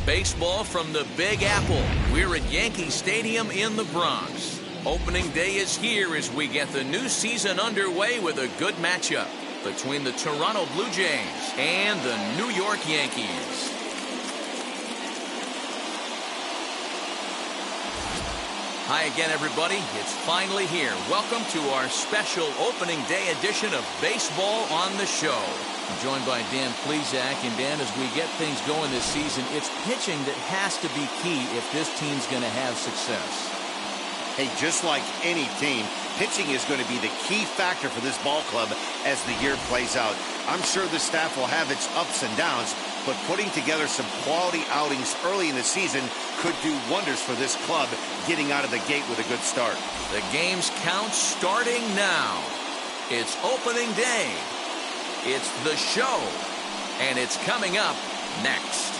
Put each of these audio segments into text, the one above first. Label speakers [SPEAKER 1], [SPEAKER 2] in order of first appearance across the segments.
[SPEAKER 1] Baseball from the Big Apple. We're at Yankee Stadium in the Bronx. Opening day is here as we get the new season underway with a good matchup between the Toronto Blue Jays and the New York Yankees. Hi again, everybody. It's finally here. Welcome to our special opening day edition of Baseball on the Show. I'm joined by Dan Plesac. And Dan, as we get things going this season, it's pitching that has to be key if this team's going to have success.
[SPEAKER 2] Hey, just like any team, pitching is going to be the key factor for this ball club as the year plays out. I'm sure the staff will have its ups and downs, but putting together some quality outings early in the season could do wonders for this club getting out of the gate with a good start.
[SPEAKER 1] The game's count starting now. It's opening day. It's the show, and it's coming up next.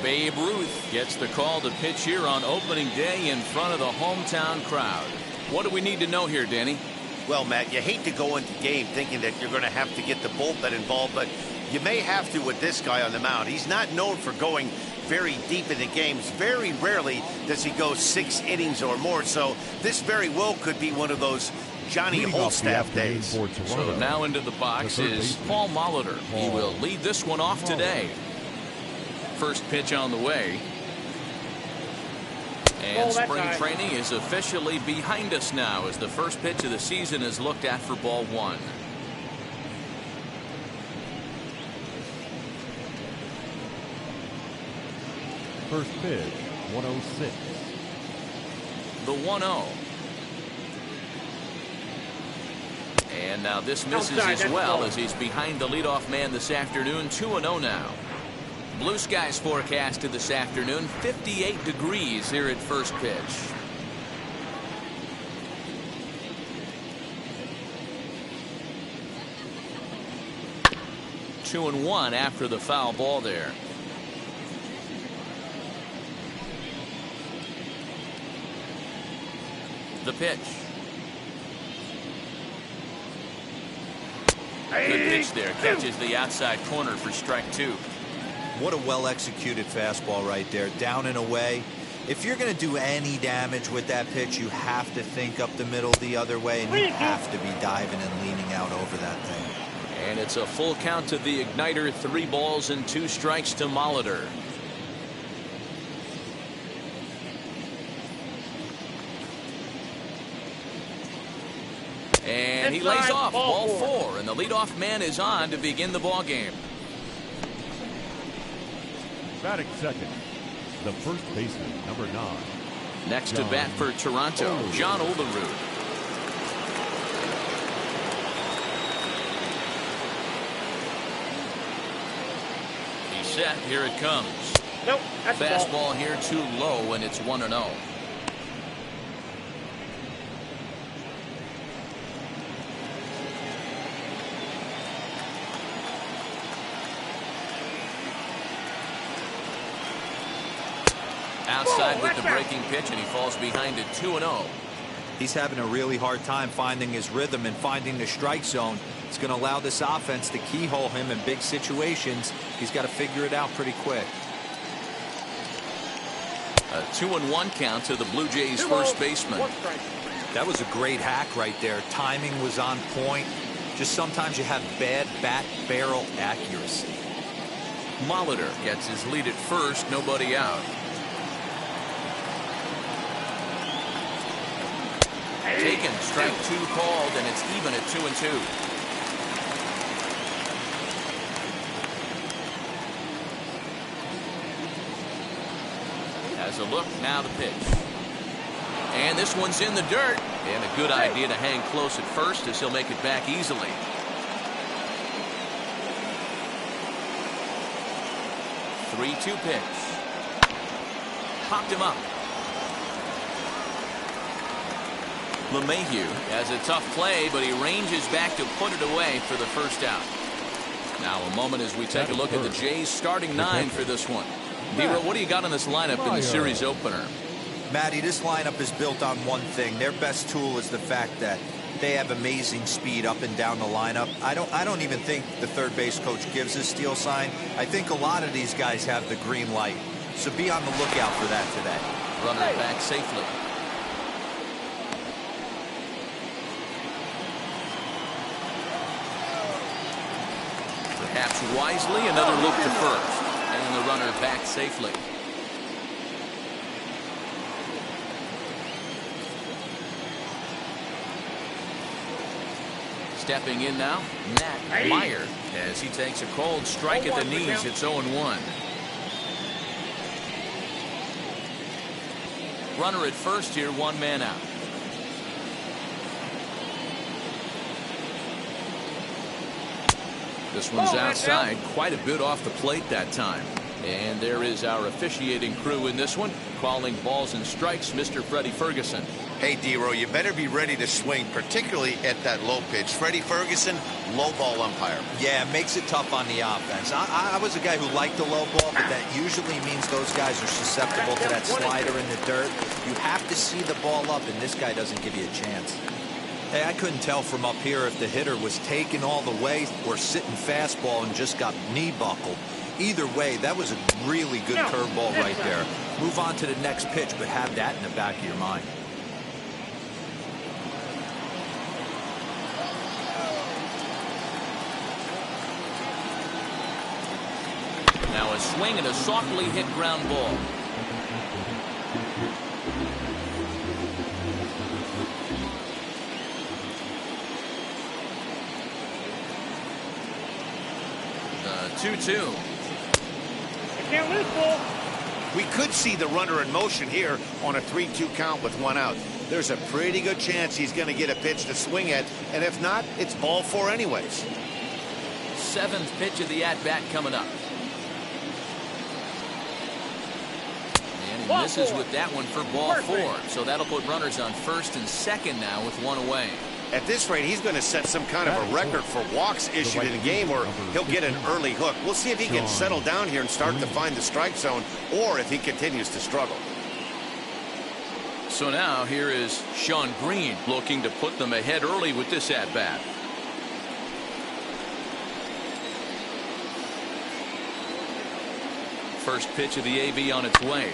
[SPEAKER 1] Babe Ruth gets the call to pitch here on opening day in front of the hometown crowd. What do we need to know here, Danny?
[SPEAKER 2] Well, Matt, you hate to go into game thinking that you're going to have to get the bullpen involved, but you may have to with this guy on the mound. He's not known for going very deep into games. Very rarely does he go 6 innings or more, so this very well could be one of those Johnny Holstaff days.
[SPEAKER 1] So now into the box is Paul Molitor. He will lead this one off today. First pitch on the way. And spring training is officially behind us now as the first pitch of the season is looked at for ball one.
[SPEAKER 3] First pitch, 106.
[SPEAKER 1] The 1-0. And now this misses as well as he's behind the leadoff man this afternoon. 2-0 now. Blue skies forecasted this afternoon. 58 degrees here at first pitch. Two and one after the foul ball there. The pitch. Good pitch there. Catches the outside corner for strike two.
[SPEAKER 4] What a well-executed fastball right there. Down and away. If you're going to do any damage with that pitch, you have to think up the middle the other way, and you have to be diving and leaning out over that thing.
[SPEAKER 1] And it's a full count to the igniter. 3 balls and 2 strikes to Molitor. And he lays off. Ball 4, and the leadoff man is on to begin the ball game.
[SPEAKER 3] Batting second, the first baseman, number 9.
[SPEAKER 1] Next to bat for Toronto, John Olerud. He's set. Here it comes.
[SPEAKER 5] Nope, that's
[SPEAKER 1] fastball here too low, and it's 1-0. Outside with the breaking pitch, and he falls behind it 2-0.
[SPEAKER 4] He's having a really hard time finding his rhythm and finding the strike zone. It's going to allow this offense to keyhole him in big situations. He's got to figure it out pretty quick.
[SPEAKER 1] A 2-1 count to the Blue Jays first baseman.
[SPEAKER 4] That was a great hack right there. Timing was on point. Just sometimes you have bad bat barrel accuracy.
[SPEAKER 1] Molitor gets his lead at first, nobody out. Taken, strike 2 called, and it's even at 2-2. Has a look, now the pitch. And this one's in the dirt. And a good idea to hang close at first as he'll make it back easily. Three-two pitch. Popped him up. LeMahieu has a tough play, but he ranges back to put it away for the first out. Now a moment as we take a look at the Jays starting 9 for this one. Dero, what do you got in this lineup in the series opener?
[SPEAKER 4] Matty, this lineup is built on one thing. Their best tool is the fact that they have amazing speed up and down the lineup. I don't even think the third base coach gives a steal sign. I think a lot of these guys have the green light. So be on the lookout for that today.
[SPEAKER 1] Runner back safely. Perhaps wisely, another look to first. And the runner back safely. Stepping in now, Matt Meyer, as he takes a cold strike at the knees. It's 0-1. Runner at first here, 1 man out. This one's outside, quite a bit off the plate that time. And there is our officiating crew in this one, calling balls and strikes, Mr. Freddie Ferguson.
[SPEAKER 2] Hey, Dero, you better be ready to swing, particularly at that low pitch. Freddie Ferguson, low ball umpire.
[SPEAKER 4] Yeah, it makes it tough on the offense. I was a guy who liked the low ball, but that usually means those guys are susceptible to that slider in the dirt. You have to see the ball up, and this guy doesn't give you a chance. Hey, I couldn't tell from up here if the hitter was taken all the way or sitting fastball and just got knee buckled. Either way, that was a really good curveball right there. Move on to the next pitch, but have that in the back of your mind.
[SPEAKER 1] Now a swing and a softly hit ground ball. The 2-2.
[SPEAKER 5] Can't lose ball.
[SPEAKER 2] We could see the runner in motion here on a 3-2 count with 1 out. There's a pretty good chance he's going to get a pitch to swing at, and if not, it's ball 4 anyways.
[SPEAKER 1] 7th pitch of the at-bat coming up. And he misses with that one for ball 4. So that'll put runners on first and second now with 1 away.
[SPEAKER 2] At this rate, he's going to set some kind of a record for walks issued in a game, or he'll get an early hook. We'll see if he can settle down here and start to find the strike zone, or if he continues to struggle.
[SPEAKER 1] So now here is Sean Green looking to put them ahead early with this at-bat. First pitch of the AB on its way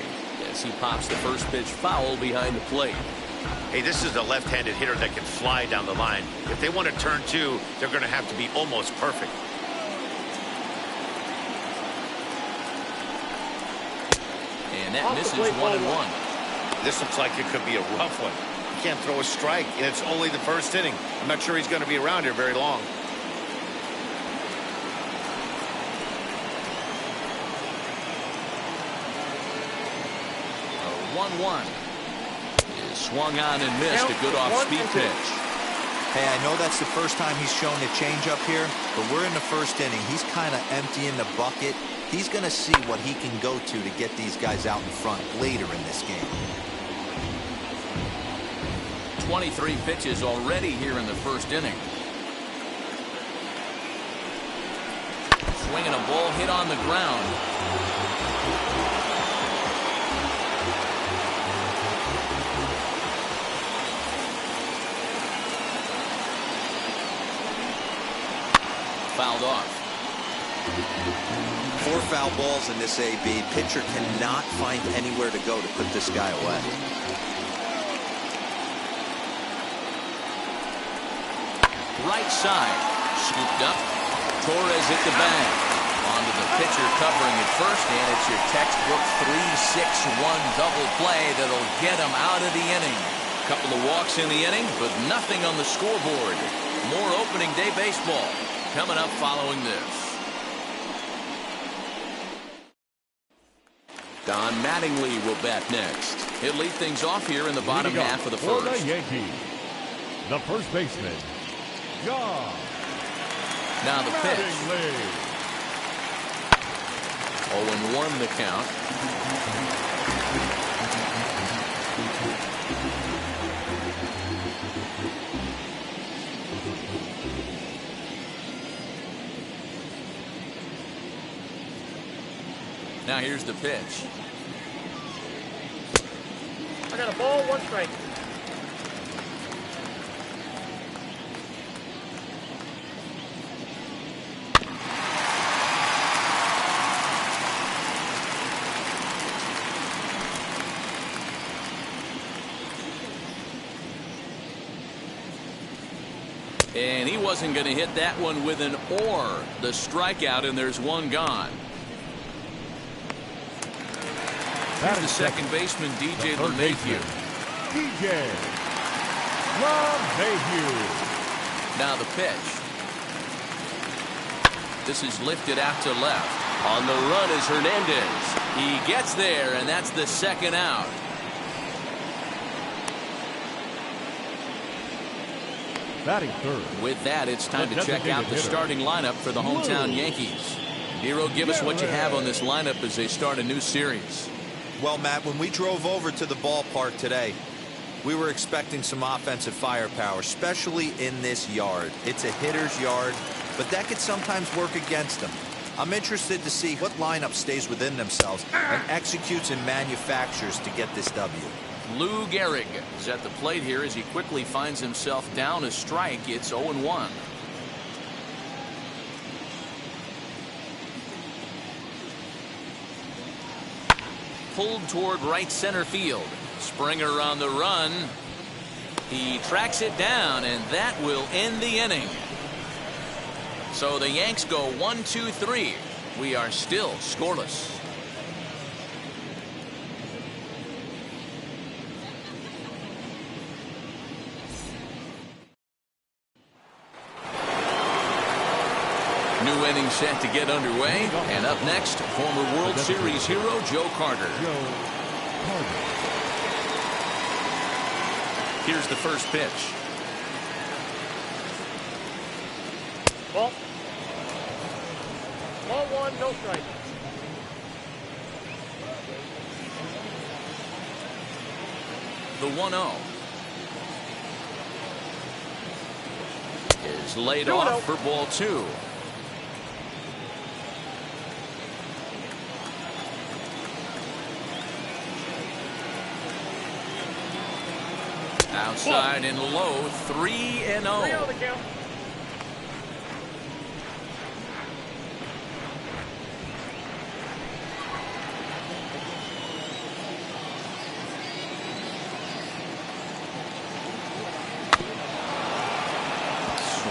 [SPEAKER 1] as he pops the first pitch foul behind the plate.
[SPEAKER 2] Hey, this is a left-handed hitter that can fly down the line. If they want to turn 2, they're going to have to be almost perfect.
[SPEAKER 1] And that misses 1-1.
[SPEAKER 2] This looks like it could be a rough one. He can't throw a strike, and it's only the first inning. I'm not sure he's going to be around here very long.
[SPEAKER 1] A 1-1. Swung on and missed. A good off-speed pitch.
[SPEAKER 4] Hey, I know that's the first time he's shown a changeup here, but we're in the first inning. He's kind of emptying the bucket. He's going to see what he can go to get these guys out in front later in this game.
[SPEAKER 1] 23 pitches already here in the first inning. Swinging a ball hit on the ground. Fouled off.
[SPEAKER 4] 4 foul balls in this AB. Pitcher cannot find anywhere to go to put this guy away.
[SPEAKER 1] Right side. Scooped up. Torres at the bag. Onto the pitcher covering at first, and it's your textbook 3-6-1 double play that'll get him out of the inning. Couple of walks in the inning, but nothing on the scoreboard. More opening day baseball coming up following this. Don Mattingly will bat next. He'll lead things off here in the bottom half of the
[SPEAKER 3] for
[SPEAKER 1] first.
[SPEAKER 3] the Yankees, the first baseman, John.
[SPEAKER 1] Now the pitch.
[SPEAKER 3] Mattingly.
[SPEAKER 1] 0-1 the count. Now here's the pitch.
[SPEAKER 5] I got a ball, 1 strike.
[SPEAKER 1] And he wasn't going to hit that one with an or. The strikeout, and there's one gone. Here's the second baseman, DJ LeMahieu.
[SPEAKER 3] DJ LeMahieu.
[SPEAKER 1] Now the pitch. This is lifted out to left. On the run is Hernandez. He gets there, and that's the second out.
[SPEAKER 3] Batting third.
[SPEAKER 1] With that, it's time to check out the starting lineup for the hometown Yankees. Hero, give us what you have on this lineup as they start a new series.
[SPEAKER 4] Well, Matt, when we drove over to the ballpark today, we were expecting some offensive firepower, especially in this yard. It's a hitter's yard, but that could sometimes work against them. I'm interested to see what lineup stays within themselves and executes and manufactures to get this W.
[SPEAKER 1] Lou Gehrig is at the plate here as he quickly finds himself down a strike. It's 0-1. Pulled toward right center field. Springer on the run. He tracks it down, and that will end the inning. So the Yanks go 1-2-3. We are still scoreless. New inning set to get underway, and up next, former World Series hero Joe Carter. Here's the first pitch.
[SPEAKER 5] Ball. Ball 1, no strike.
[SPEAKER 1] The 1-0 is laid off for ball 2. Outside and low, 3-0.
[SPEAKER 5] 3-0 the count.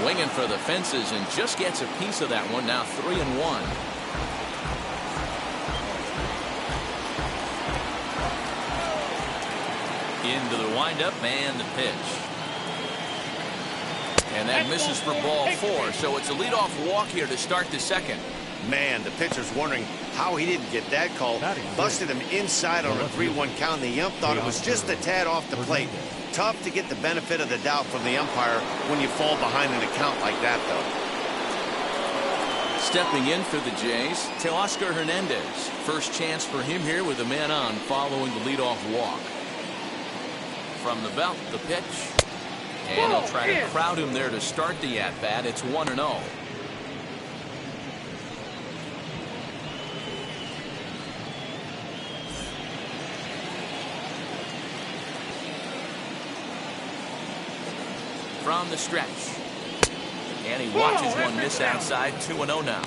[SPEAKER 1] Swinging for the fences and just gets a piece of that one. Now 3-1. Into the windup and the pitch. And that misses for ball 4. So it's a leadoff walk here to start the second.
[SPEAKER 2] Man, the pitcher's wondering how he didn't get that call. Busted him inside on a 3-1 count. The ump thought it was just a tad off the plate. Tough to get the benefit of the doubt from the umpire when you fall behind an account like that, though.
[SPEAKER 1] Stepping in for the Jays, Teoscar Hernandez. First chance for him here with a man on following the leadoff walk. From the belt, the pitch. And he'll try to crowd him there to start the at-bat. It's 1-0. From the stretch. And he watches one miss outside. 2-0 now.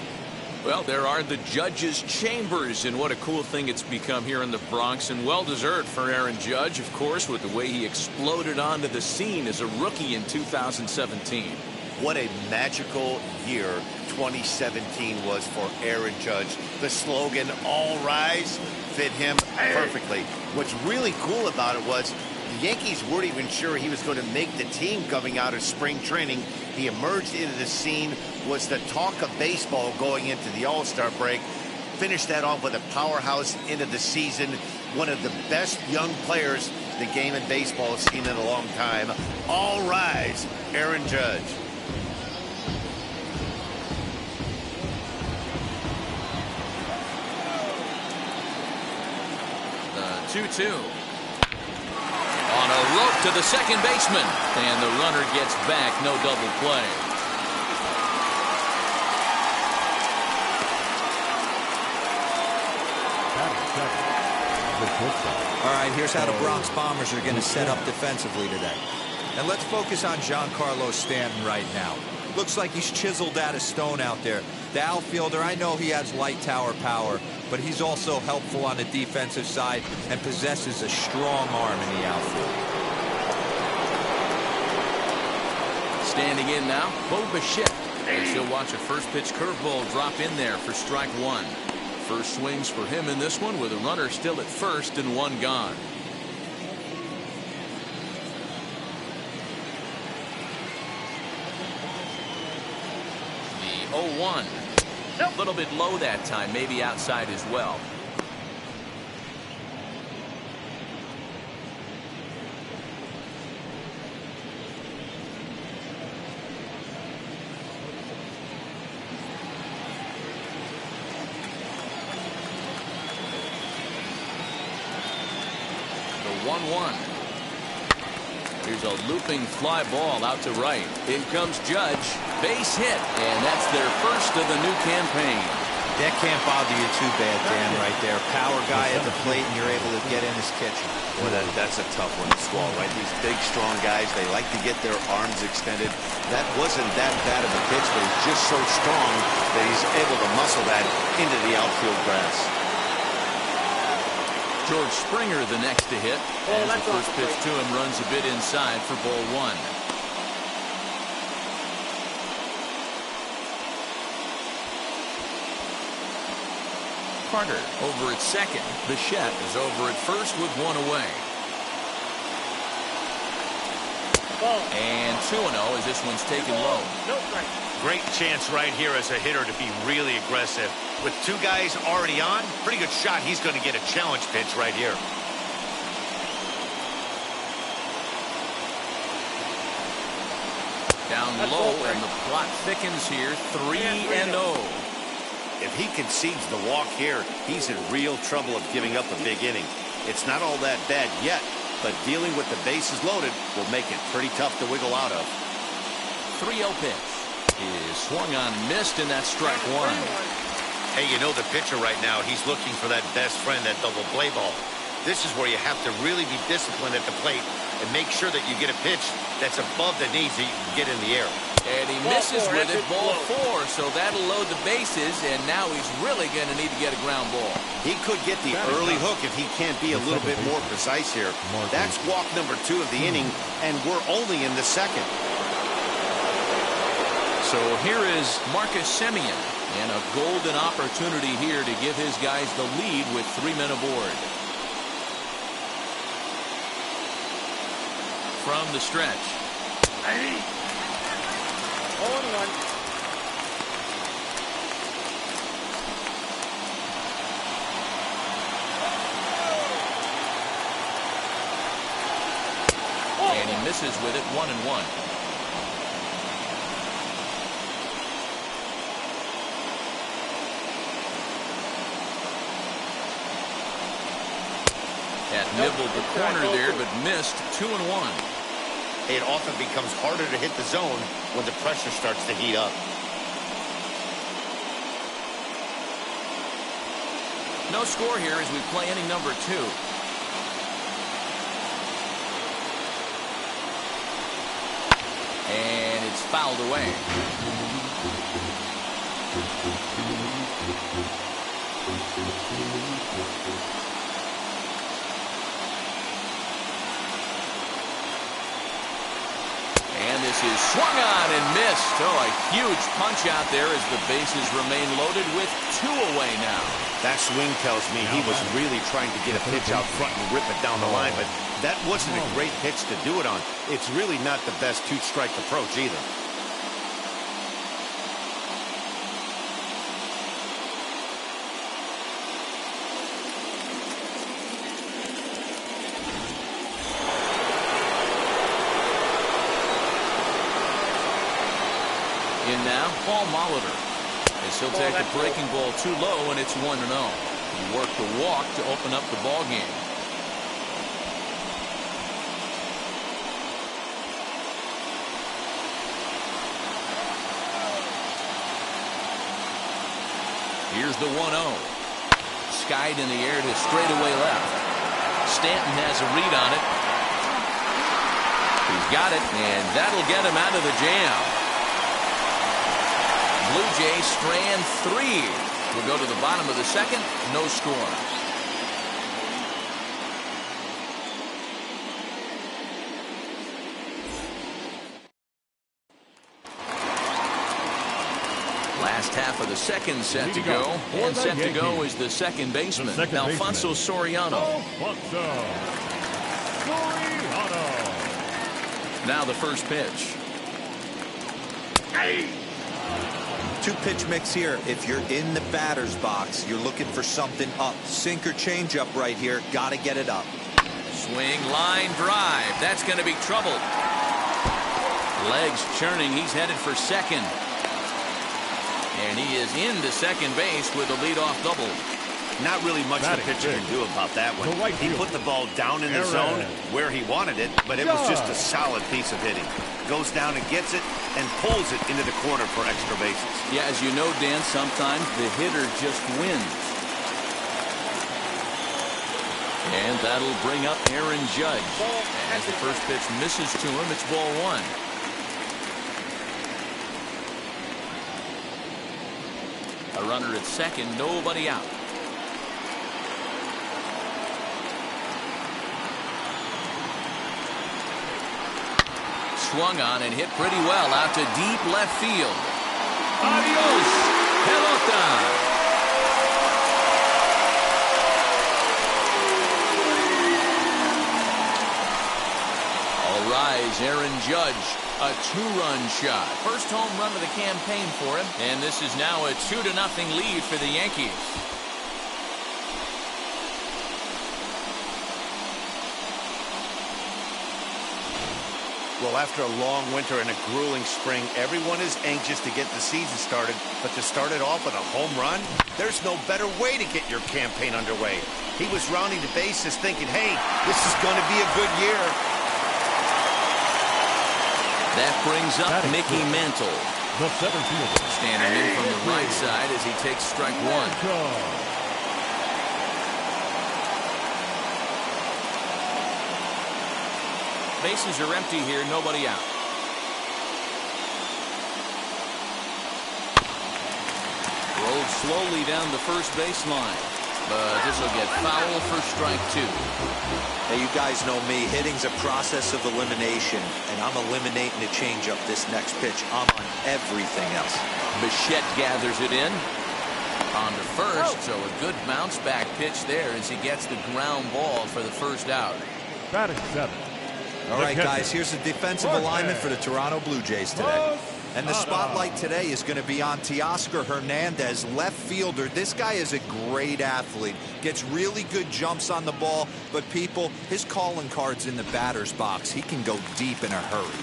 [SPEAKER 1] Well, there are the judges' chambers, and what a cool thing it's become here in the Bronx, and well-deserved for Aaron Judge, of course, with the way he exploded onto the scene as a rookie in 2017.
[SPEAKER 2] What a magical year 2017 was for Aaron Judge. The slogan, "All Rise," fit him perfectly. What's really cool about it was the Yankees weren't even sure he was going to make the team coming out of spring training. He emerged into the scene, was the talk of baseball going into the All-Star break. Finished that off with a powerhouse into the season. One of the best young players the game in baseball has seen in a long time. All rise, Aaron Judge.
[SPEAKER 1] The 2-2. On a rope to the second baseman, and the runner gets back. No double play.
[SPEAKER 3] The pitch.
[SPEAKER 4] All right, here's how the Bronx Bombers are going to set up defensively today. And let's focus on Giancarlo Stanton right now. Looks like he's chiseled out of stone out there. The outfielder, I know he has light tower power, but he's also helpful on the defensive side and possesses a strong arm in the outfield.
[SPEAKER 1] Standing in now, Bo Bichette. And she'll watch a first pitch curveball drop in there for strike one. First swings for him in this one with a runner still at first and one gone. The 0-1. A little bit low that time, maybe outside as well. The 1-1. Here's a looping fly ball out to right. In comes Judge. Base hit. And that's their first of the new campaign.
[SPEAKER 4] That can't bother you too bad, Dan, right there. Power guy at the plate, and you're able to get in his kitchen.
[SPEAKER 2] Boy, that's a tough one to swallow, right? These big, strong guys, they like to get their arms extended. That wasn't that bad of a pitch, but he's just so strong that he's able to muscle that into the outfield grass.
[SPEAKER 1] George Springer the next to hit. As the first pitch to him runs a bit inside for ball one. Carter over at second. Bichette is over at first with one away. And 2-0 as this one's taken low.
[SPEAKER 5] No strike.
[SPEAKER 2] Great chance right here as a hitter to be really aggressive. With two guys already on, pretty good shot. He's going to get a challenge pitch right here.
[SPEAKER 1] Down low, and the plot thickens here. 3-0.
[SPEAKER 2] If he concedes the walk here, he's in real trouble of giving up a big inning. It's not all that bad yet, but dealing with the bases loaded will make it pretty tough to wiggle out of.
[SPEAKER 1] 3-0 pitch is swung on, missed, and that's strike one.
[SPEAKER 2] Hey, you know the pitcher right now, he's looking for that best friend, that double play ball. This is where you have to really be disciplined at the plate and make sure that you get a pitch that's above the knees that you can get in the air.
[SPEAKER 1] And he misses with it, ball four, so that'll load the bases, and now he's really going to need to get a ground ball.
[SPEAKER 2] He could get the early hook if he can't be a little bit more precise here. That's walk number 2 of the inning, and we're only in the second.
[SPEAKER 1] So here is Marcus Semien, and a golden opportunity here to give his guys the lead with 3 men aboard. From the stretch.
[SPEAKER 5] 0-1.
[SPEAKER 1] And he misses with it, 1-1. That nibbled the corner there, but missed. 2-1.
[SPEAKER 2] It often becomes harder to hit the zone when the pressure starts to heat up.
[SPEAKER 1] No score here as we play inning number 2. And it's fouled away. And this is swung on and missed. Oh, a huge punch out there as the bases remain loaded with 2 away now.
[SPEAKER 2] That swing tells me he was really trying to get a pitch out front and rip it down the line, but that wasn't a great pitch to do it on. It's really not the best 2-strike approach either.
[SPEAKER 1] In now, Paul Molitor. As he'll take the breaking ball too low, and it's 1-0. He worked the walk to open up the ball game. Here's the 1-0. skied in the air to straightaway left. Stanton has a read on it. He's got it, and that'll get him out of the jam. Blue Jays strand 3. We'll go to the bottom of the second. No score. Last half of the second set to go. And set to go is the second baseman, Alfonso Soriano. Now the first pitch.
[SPEAKER 4] Two-pitch mix here. If you're in the batter's box, you're looking for something up. Sinker changeup right here. Got to get it up.
[SPEAKER 1] Swing, line, drive. That's going to be trouble. Legs churning. He's headed for second. And he is into second base with a leadoff double.
[SPEAKER 2] Not really much the pitcher can do about that one. He put the ball down in the zone where he wanted it, but it was just a solid piece of hitting. Goes down and gets it and pulls it into the corner for extra bases.
[SPEAKER 1] Yeah, as you know, Dan, sometimes the hitter just wins. And that'll bring up Aaron Judge. As the first pitch misses to him, it's ball 1. A runner at second, nobody out. Swung on and hit pretty well out to deep left field. Adios, pelota. All rise, Aaron Judge. A 2-run shot. First home run of the campaign for him. And this is now a 2-0 lead for the Yankees.
[SPEAKER 2] Well, after a long winter and a grueling spring, everyone is anxious to get the season started. But to start it off with a home run, there's no better way to get your campaign underway. He was rounding the bases thinking, hey, this is going to be a good year.
[SPEAKER 1] That brings up Mickey Mantle.
[SPEAKER 3] The center fielder.
[SPEAKER 1] Standing in from the right side as he takes strike 1. Bases are empty here, nobody out. Rolled slowly down the first baseline. But this will get foul for strike 2.
[SPEAKER 4] Hey, you guys know me. Hitting's a process of elimination, and I'm eliminating the changeup this next pitch. I'm on everything else.
[SPEAKER 1] Bichette gathers it in. On to first, so a good bounce back pitch there as he gets the ground ball for the first out.
[SPEAKER 3] Batting 7.
[SPEAKER 4] All right, guys, here's the defensive alignment for the Toronto Blue Jays today. And the spotlight today is going to be on Teoscar Hernandez, left fielder. This guy is a great athlete. Gets really good jumps on the ball. But, people, his calling card's in the batter's box. He can go deep in a hurry.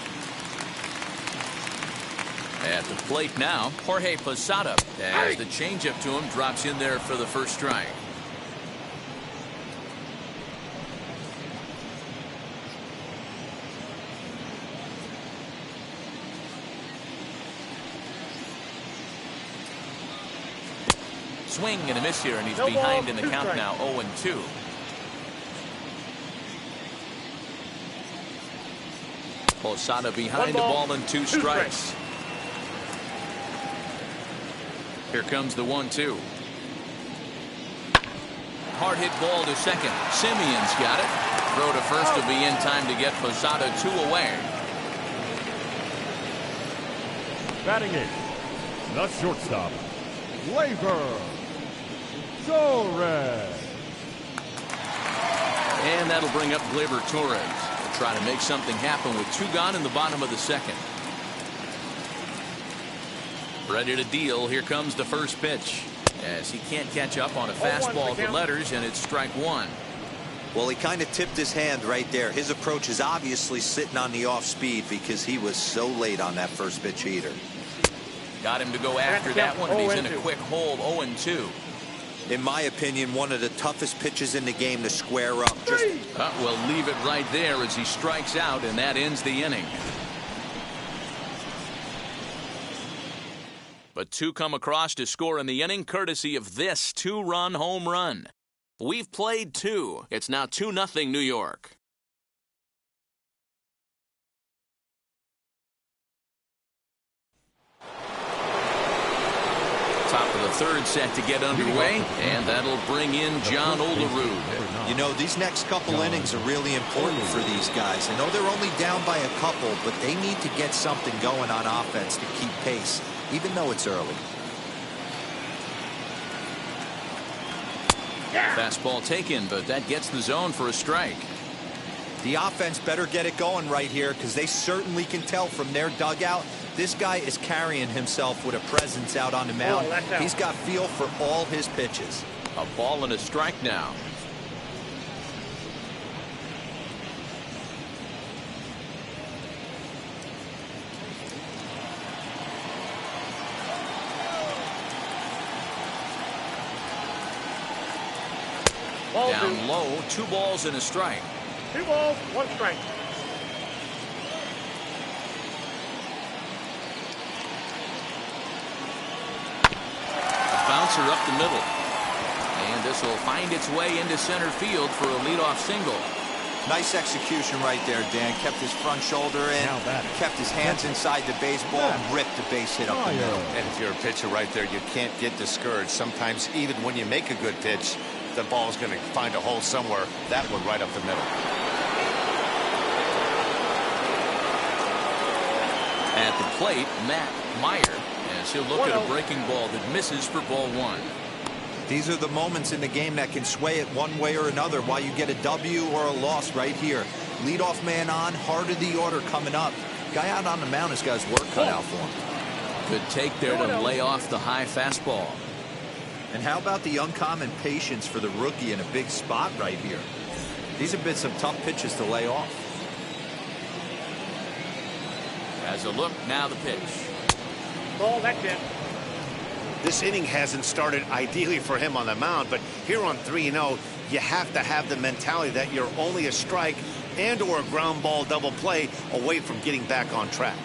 [SPEAKER 1] At the plate now, Jorge Posada, as the changeup to him drops in there for the first strike. Swing and a miss here, and he's behind in the count now, 0-2. Posada behind the ball and 2 strikes. Here comes the 1-2. Hard hit ball to second. Simeon's got it. Throw to first will be in time to get Posada 2 away.
[SPEAKER 3] Batting 8. The shortstop, Gleyber Torres.
[SPEAKER 1] And that'll bring up Gleyber Torres. They'll try to make something happen with 2 gone in the bottom of the second. Ready to deal. Here comes the first pitch. As he can't catch up on a fastball to Letters, and it's strike 1.
[SPEAKER 4] Well, he kind of tipped his hand right there. His approach is obviously sitting on the off speed because he was so late on that first pitch heater.
[SPEAKER 1] Got him to go after that one, and he's in a quick hole, 0-2.
[SPEAKER 4] In my opinion, one of the toughest pitches in the game to square up.
[SPEAKER 1] We'll leave it right there as he strikes out, and that ends the inning. but 2 come across to score in the inning courtesy of this 2-run home run. We've played 2. It's now 2-0 New York. Top of the 3rd set to get underway, and that'll bring in John Olerud.
[SPEAKER 4] You know, these next couple innings are really important for these guys. I know they're only down by a couple, but they need to get something going on offense to keep pace, even though it's early.
[SPEAKER 1] Fastball taken, but that gets the zone for a strike.
[SPEAKER 4] The offense better get it going right here, because they certainly can tell from their dugout this guy is carrying himself with a presence out on the mound. He's got feel for all his pitches.
[SPEAKER 1] A ball and a strike now. Down low, 2 balls and a strike.
[SPEAKER 5] 2 balls, 1 strike.
[SPEAKER 1] A bouncer up the middle. And this will find its way into center field for a leadoff single.
[SPEAKER 4] Nice execution right there, Dan. Kept his front shoulder in, kept his hands inside the baseball, and ripped the base hit up the middle.
[SPEAKER 2] And if you're a pitcher right there, you can't get discouraged. Sometimes even when you make a good pitch, the ball's going to find a hole somewhere. That one right up the middle.
[SPEAKER 1] At the plate, Matt Meyer, as he'll look at a breaking ball that misses for ball 1.
[SPEAKER 4] These are the moments in the game that can sway it one way or another, why you get a W or a loss right here. Leadoff man on, heart of the order coming up. Guy out on the mound has got his work cut out for him.
[SPEAKER 1] Good take there to lay off the high fastball.
[SPEAKER 4] And how about the uncommon patience for the rookie in a big spot right here? These have been some tough pitches to lay off.
[SPEAKER 1] As a look, now the pitch.
[SPEAKER 5] Ball, that's it.
[SPEAKER 2] This inning hasn't started ideally for him on the mound, but here on 3-0, you have to have the mentality that you're only a strike and or a ground ball double play away from getting back on track.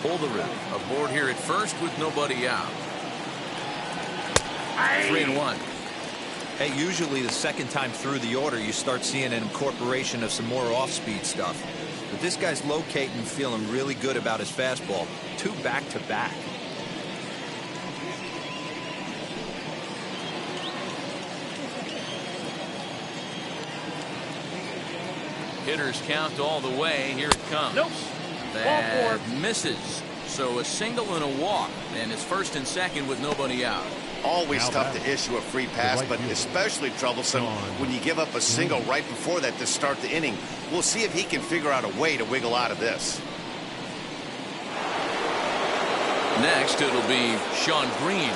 [SPEAKER 1] Olerud aboard here at first with nobody out. 3-1.
[SPEAKER 4] Hey, usually the second time through the order, you start seeing an incorporation of some more off-speed stuff. But this guy's locating, feeling really good about his fastball. 2 back-to-back.
[SPEAKER 1] Hitters count all the way. Here it comes.
[SPEAKER 5] Nope.
[SPEAKER 1] That misses. So a single and a walk, and it's 1st and 2nd with nobody out.
[SPEAKER 2] Always tough to issue a free pass, but especially troublesome when you give up a single right before that to start the inning. We'll see if he can figure out a way to wiggle out of this.
[SPEAKER 1] Next, it'll be Sean Green.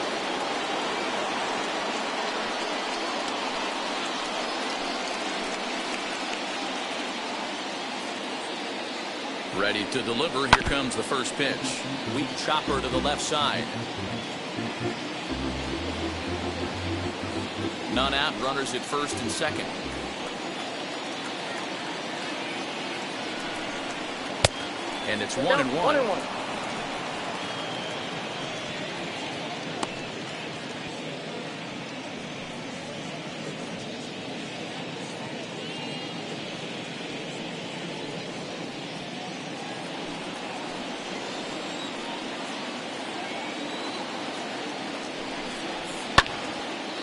[SPEAKER 1] Ready to deliver. Here comes the first pitch. Weak chopper to the left side. None out. Runners at 1st and 2nd. And it's 1-1.
[SPEAKER 5] 1-1.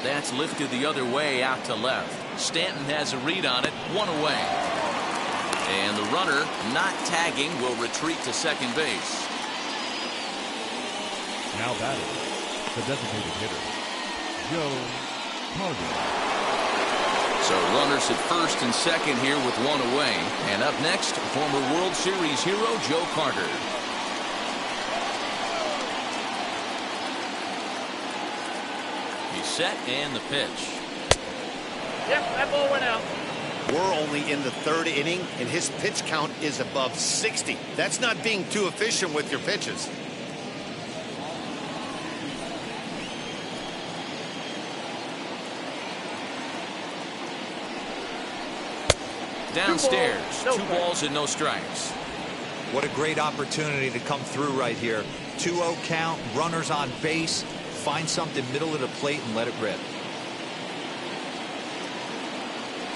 [SPEAKER 1] That's lifted the other way out to left. Stanton has a read on it. 1 away. And the runner, not tagging, will retreat to second base.
[SPEAKER 3] Now batting, the designated hitter, Joe Carter.
[SPEAKER 1] So runners at 1st and 2nd here with 1 away. And up next, former World Series hero Joe Carter. He's set and the pitch.
[SPEAKER 5] Yep, that ball went out.
[SPEAKER 2] We're only in the 3rd inning, and his pitch count is above 60. That's not being too efficient with your pitches.
[SPEAKER 1] Downstairs, 2 balls and no strikes.
[SPEAKER 4] What a great opportunity to come through right here. 2-0 count, runners on base. Find something middle of the plate and let it rip.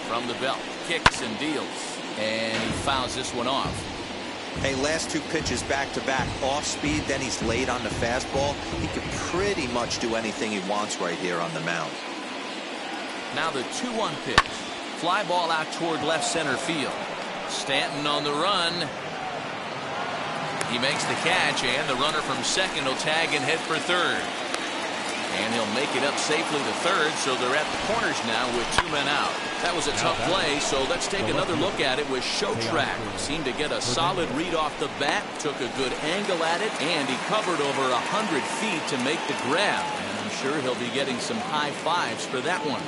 [SPEAKER 1] From the belt, kicks and deals, and he fouls this one off.
[SPEAKER 6] Hey, last 2 pitches back-to-back off speed, then he's late on the fastball. He can pretty much do anything he wants right here on the mound.
[SPEAKER 1] Now the 2-1 pitch. Fly ball out toward left center field. Stanton on the run. He makes the catch, and the runner from second will tag and head for third. And he'll make it up safely to third, so they're at the corners now with 2 men out. That was a tough play, so let's take another look at it with show track. Seemed to get a solid read off the bat, took a good angle at it, and he covered over 100 feet to make the grab. And I'm sure he'll be getting some high fives for that one.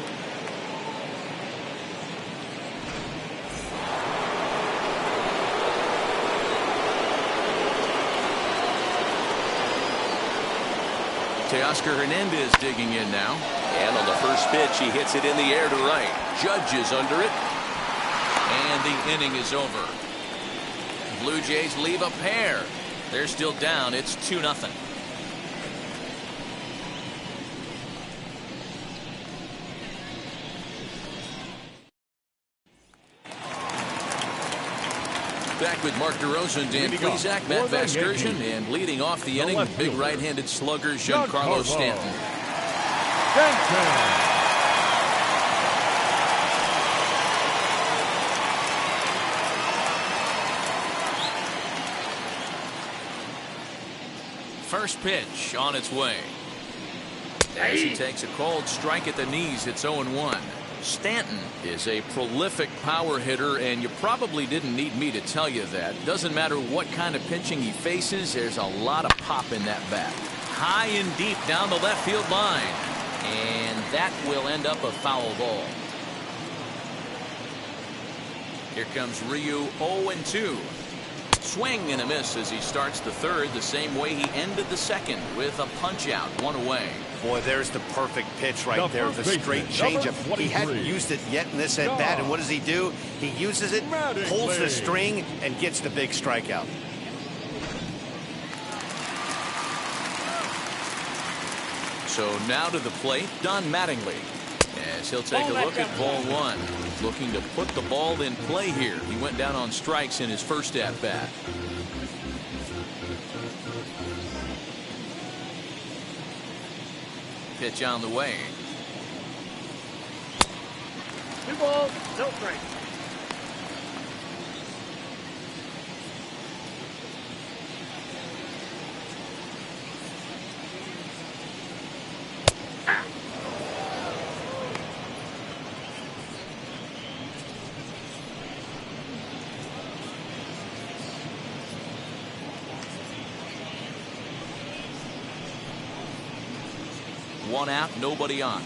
[SPEAKER 1] Teoscar Hernandez digging in now. And on the first pitch, he hits it in the air to right. Judge is under it. And the inning is over. Blue Jays leave a pair. They're still down. It's 2-0. Back with Mark DeRosa and Dan Plesac, Matt Vasgersian, and leading off the inning, big right-handed slugger Giancarlo Stanton. First pitch on its way. As he takes a cold strike at the knees, it's 0-1. Stanton is a prolific power hitter, and you probably didn't need me to tell you that. Doesn't matter what kind of pitching he faces, there's a lot of pop in that bat. High and deep down the left field line. And that will end up a foul ball. Here comes Ryu, 0-2. Swing and a miss as he starts the third the same way he ended the second with a punch out, 1 away.
[SPEAKER 2] Boy, there's the perfect pitch right there. The straight changeup. He hadn't used it yet in this at bat, and what does he do? He uses it, pulls the string, and gets the big strikeout.
[SPEAKER 1] So now to the plate, Don Mattingly, as he'll take a look at ball 1. Looking to put the ball in play here. He went down on strikes in his first at bat. Pitch on the way.
[SPEAKER 5] 2 balls, no strikes.
[SPEAKER 1] One out, nobody on.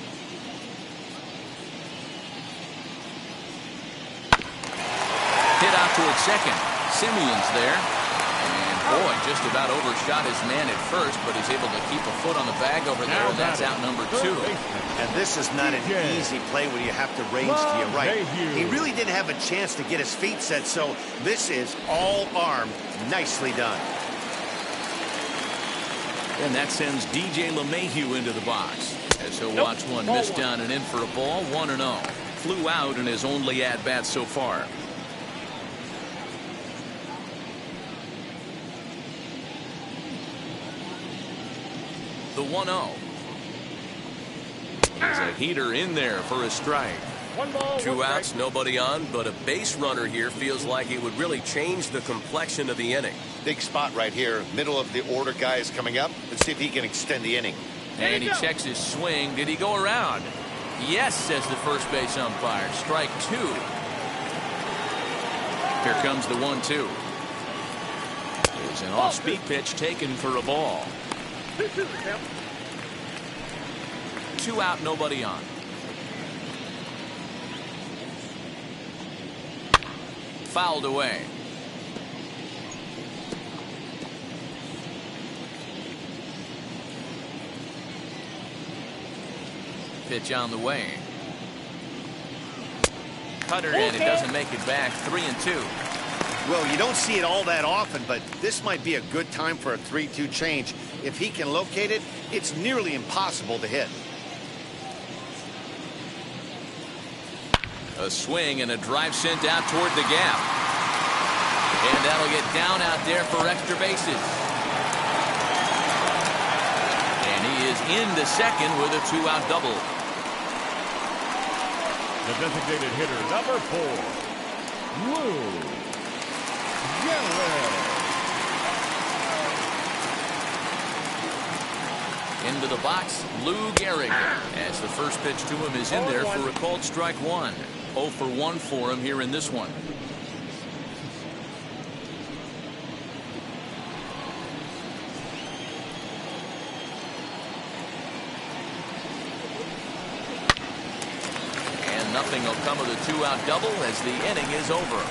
[SPEAKER 1] Hit out towards second. Simeon's there. And boy, just about overshot his man at first, but he's able to keep a foot on the bag over there, and that's out number 2.
[SPEAKER 2] And this is not an easy play when you have to range to your right. He really didn't have a chance to get his feet set, so this is all arm. Nicely done.
[SPEAKER 1] And that sends DJ LeMahieu into the box as he'll watch one miss down and in for a ball. 1-0. Flew out in his only at-bat so far. The 1-0. There's a heater in there for a strike.
[SPEAKER 5] 1 ball,
[SPEAKER 7] 2
[SPEAKER 5] 1
[SPEAKER 7] outs,
[SPEAKER 5] strike.
[SPEAKER 7] nobody on, but a base runner here feels like it would really change the complexion of the inning.
[SPEAKER 2] Big spot right here. Middle of the order guy is coming up. Let's see if he can extend the inning.
[SPEAKER 1] And he checks his swing. Did he go around? Yes, says the first base umpire. Strike 2. Here comes the 1-2. There's an off-speed pitch taken for a ball.
[SPEAKER 5] 2-2, Tim.
[SPEAKER 1] 2 out, nobody on. Fouled away. Pitch on the way. Cutter, and it doesn't make it back. 3-2.
[SPEAKER 2] Well, you don't see it all that often, but this might be a good time for a 3-2 change. If he can locate it, it's nearly impossible to hit.
[SPEAKER 1] A swing and a drive sent out toward the gap. And that'll get down out there for extra bases. And he is into second with a 2-out double.
[SPEAKER 3] The designated hitter, number 4, Lou Gehrig.
[SPEAKER 1] Into the box, Lou Gehrig. As the first pitch to him is in there for a called strike 1. 0 for 1 for him here in this one. And nothing will come of the 2-out double as the inning is over.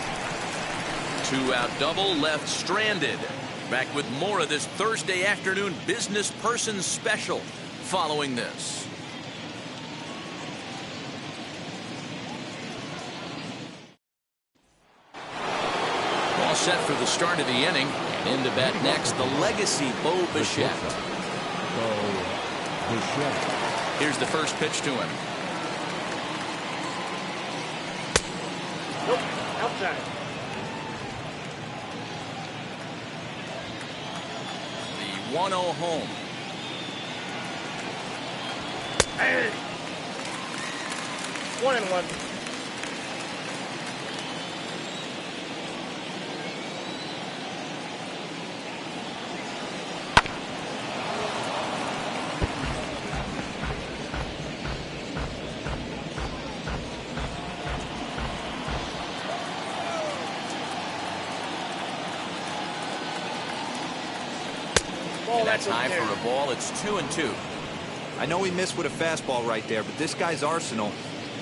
[SPEAKER 1] 2-out double left stranded. Back with more of this Thursday afternoon business person special following this. All set for the start of the inning. And into bat next, the legacy Bo Bichette. Here's the first pitch to him.
[SPEAKER 5] Nope. Outside.
[SPEAKER 1] The 1-0 home.
[SPEAKER 5] Hey. 1-1.
[SPEAKER 1] And that's high for a ball. It's 2-2.
[SPEAKER 4] I know he missed with a fastball right there, but this guy's arsenal,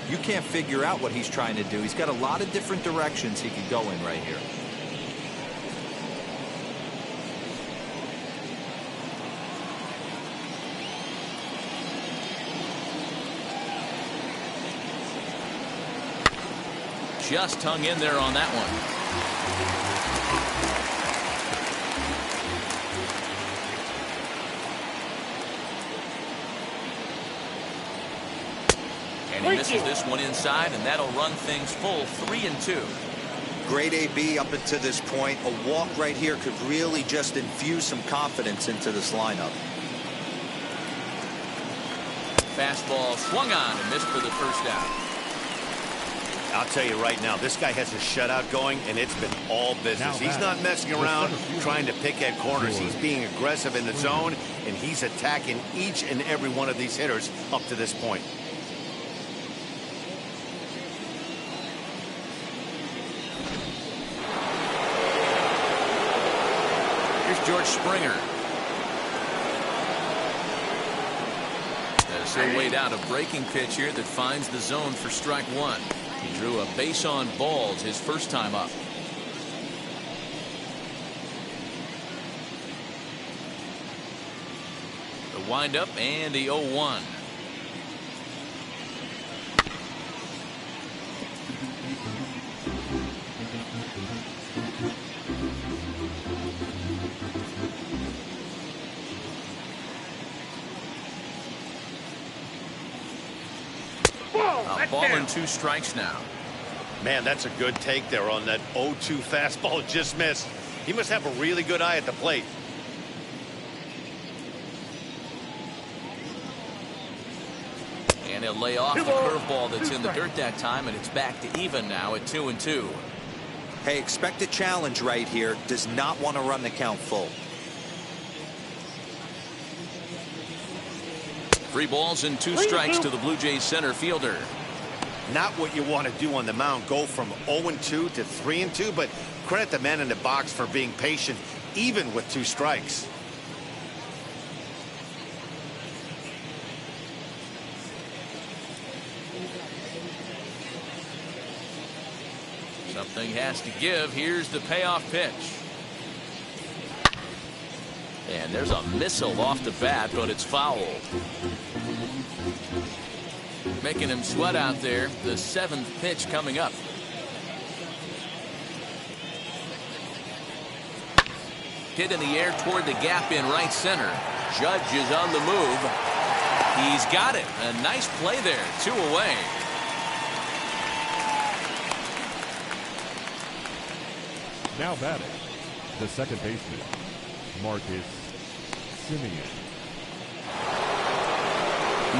[SPEAKER 4] you can't figure out what he's trying to do. He's got a lot of different directions he could go in right here.
[SPEAKER 1] Just hung in there on that one. And he misses this one inside, and that'll run things full 3-2.
[SPEAKER 6] Great AB up until this point. A walk right here could really just infuse some confidence into this lineup.
[SPEAKER 1] Fastball swung on and missed for the first out.
[SPEAKER 2] I'll tell you right now, this guy has a shutout going, and it's been all business. He's not messing around trying to pick at corners. He's being aggressive in the zone, and he's attacking each and every one of these hitters up to this point.
[SPEAKER 1] Here's George Springer. As he'll wait out a breaking pitch here that finds the zone for strike 1. He drew a base on balls his first time up. The windup and the 0-1. A ball and 2 strikes now.
[SPEAKER 2] Man, that's a good take there on that 0-2 fastball just missed. He must have a really good eye at the plate.
[SPEAKER 1] And he'll lay off the curveball that's in the dirt that time, and it's back to even now at 2-2.
[SPEAKER 6] Hey, expect a challenge right here. Does not want to run the count full.
[SPEAKER 1] 3 balls and 2 strikes to the Blue Jays center fielder.
[SPEAKER 2] Not what you want to do on the mound, go from 0-2 to 3-2, but credit the man in the box for being patient even with 2 strikes.
[SPEAKER 1] Something has to give. Here's the payoff pitch. And there's a missile off the bat, but it's fouled. Making him sweat out there. The 7th pitch coming up. Hit in the air toward the gap in right center. Judge is on the move. He's got it. A nice play there. 2 away.
[SPEAKER 3] Now batting, the second baseman, Marcus Semien.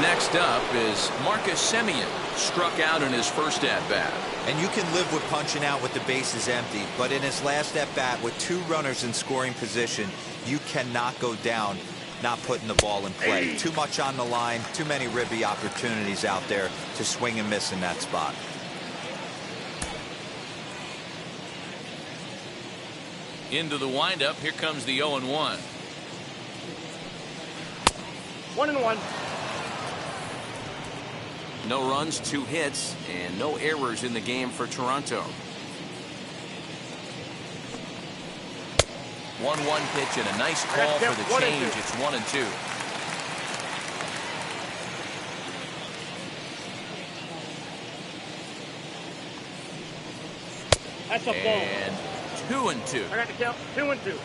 [SPEAKER 1] Next up is Marcus Semien. Struck out in his first at-bat.
[SPEAKER 4] And you can live with punching out with the bases empty, but in his last at-bat with 2 runners in scoring position, you cannot go down not putting the ball in play. Too much on the line, too many ribby opportunities out there to swing and miss in that spot.
[SPEAKER 1] Into the windup. Here comes the 0-1.
[SPEAKER 5] 1-1.
[SPEAKER 1] No runs, 2 hits, and no errors in the game for Toronto. 1-1 pitch and a nice call for the change. It's 1-2.
[SPEAKER 5] That's a ball.
[SPEAKER 1] And 2-2.
[SPEAKER 5] I got the count. 2-2.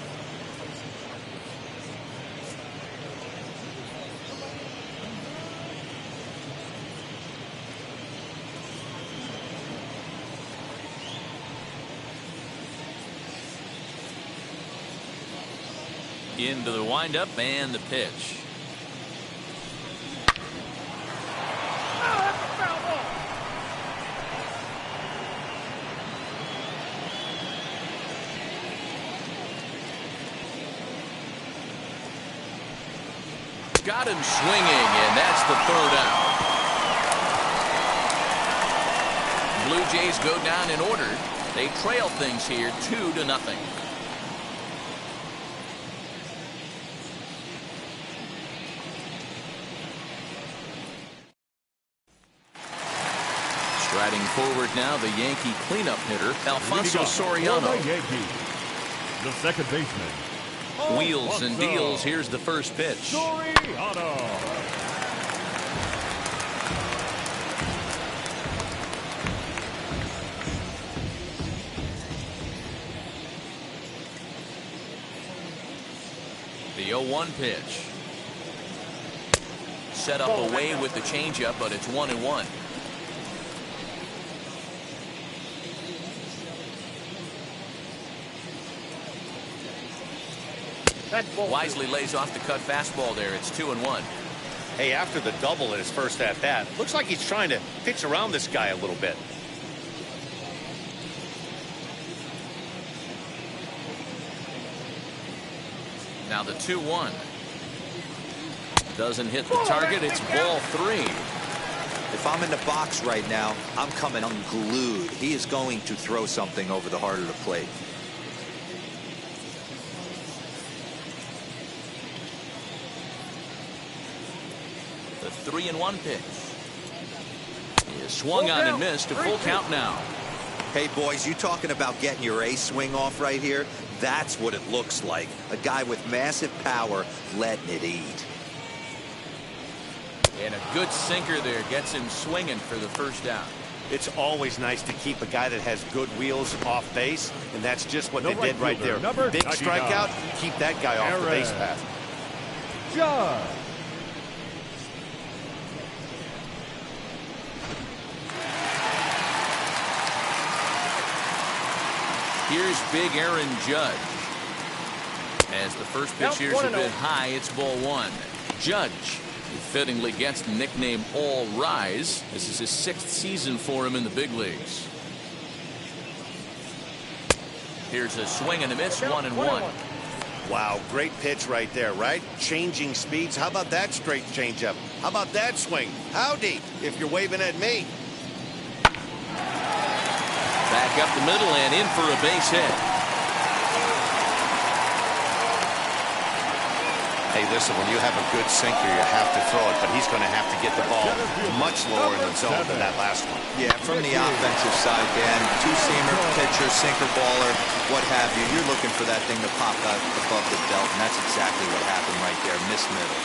[SPEAKER 1] Into the windup and the pitch.
[SPEAKER 5] Oh, that's a foul ball.
[SPEAKER 1] Got him swinging, and that's the 3rd out. Blue Jays go down in order. They trail things here 2-0. Striding forward now, the Yankee cleanup hitter, Alfonso Soriano.
[SPEAKER 3] The Yankees, the second baseman,
[SPEAKER 1] Wheels and deals. Here's the first pitch.
[SPEAKER 3] Soriano.
[SPEAKER 1] The 0-1 pitch. Set up away with the changeup, but it's 1-1. Wisely lays off the cut fastball there. It's 2-1.
[SPEAKER 2] Hey, after the double in his first at-bat, looks like he's trying to pitch around this guy a little bit.
[SPEAKER 1] Now the 2-1. Doesn't hit the target. It's ball 3.
[SPEAKER 4] If I'm in the box right now, I'm coming unglued. He is going to throw something over the heart of the plate.
[SPEAKER 1] The 3-1 pitch. He is swung on and missed. A full count now.
[SPEAKER 4] Hey, boys, you talking about getting your ace swing off right here? That's what it looks like. A guy with massive power letting it eat.
[SPEAKER 1] And a good sinker there gets him swinging for the first out.
[SPEAKER 2] It's always nice to keep a guy that has good wheels off base, and that's just what they did right there. Big strikeout, keep that guy off the base path.
[SPEAKER 3] Judge.
[SPEAKER 1] Here's big Aaron Judge. As the first pitch here's a bit high, it's ball 1. Judge, who fittingly gets the nickname All Rise. This is his 6th season for him in the big leagues. Here's a swing and a miss, 1-1.
[SPEAKER 2] Wow, great pitch right there, right? Changing speeds. How about that straight changeup? How about that swing? Howdy, if you're waving at me.
[SPEAKER 1] Back up the middle and in for a base hit.
[SPEAKER 2] Hey, listen, when you have a good sinker, you have to throw it, but he's going to have to get the ball much lower in the zone than that last one.
[SPEAKER 4] Yeah, from the offensive side, Dan, 2-seamer, pitcher, sinker, baller, what have you. You're looking for that thing to pop out above the belt, and that's exactly what happened right there. Miss middle.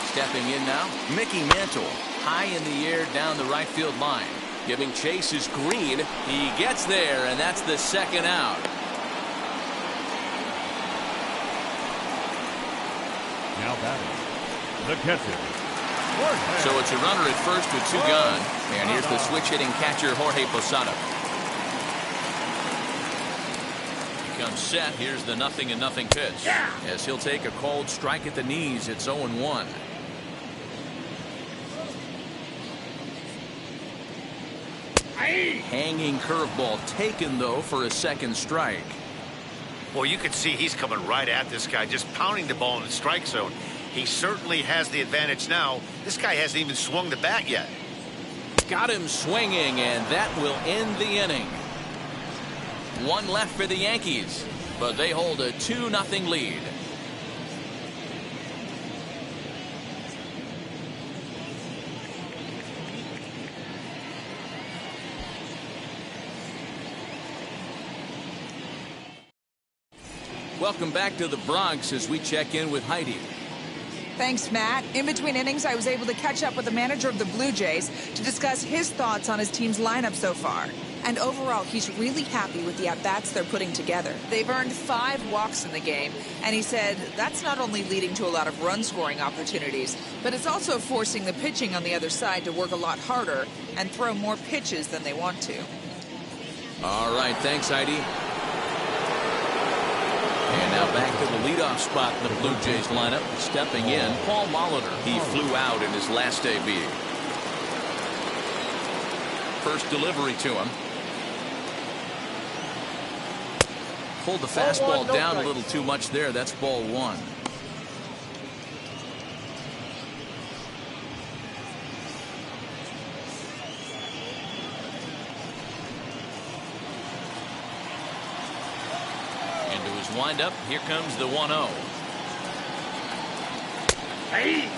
[SPEAKER 1] Stepping in now, Mickey Mantle, high in the air down the right field line. Giving chase is Green. He gets there, and that's the 2nd out.
[SPEAKER 3] Now batting, the catcher.
[SPEAKER 1] So it's a runner at first with 2 gone. And here's the switch hitting catcher Jorge Posada. Becomes set. Here's the 0-0 pitch. As he'll take a called strike at the knees. It's 0-1. Hanging curveball taken though for a 2nd strike.
[SPEAKER 2] Well, you can see he's coming right at this guy, just pounding the ball in the strike zone. He certainly has the advantage now. This guy hasn't even swung the bat yet.
[SPEAKER 1] Got him swinging, and that will end the inning. 1 left for the Yankees, but they hold a 2-0 lead. Welcome back to the Bronx as we check in with Heidi.
[SPEAKER 8] Thanks, Matt. In between innings, I was able to catch up with the manager of the Blue Jays to discuss his thoughts on his team's lineup so far. And overall, he's really happy with the at-bats they're putting together. They've earned 5 walks in the game, and he said that's not only leading to a lot of run-scoring opportunities, but it's also forcing the pitching on the other side to work a lot harder and throw more pitches than they want to.
[SPEAKER 1] All right, thanks, Heidi. And now back to the leadoff spot in the Blue Jays lineup. Stepping in, Paul Molitor. He flew out in his last AB. First delivery to him. Pulled the fastball down a little too much there. That's ball 1. Into his windup. Here comes the 1-0.
[SPEAKER 5] Hey!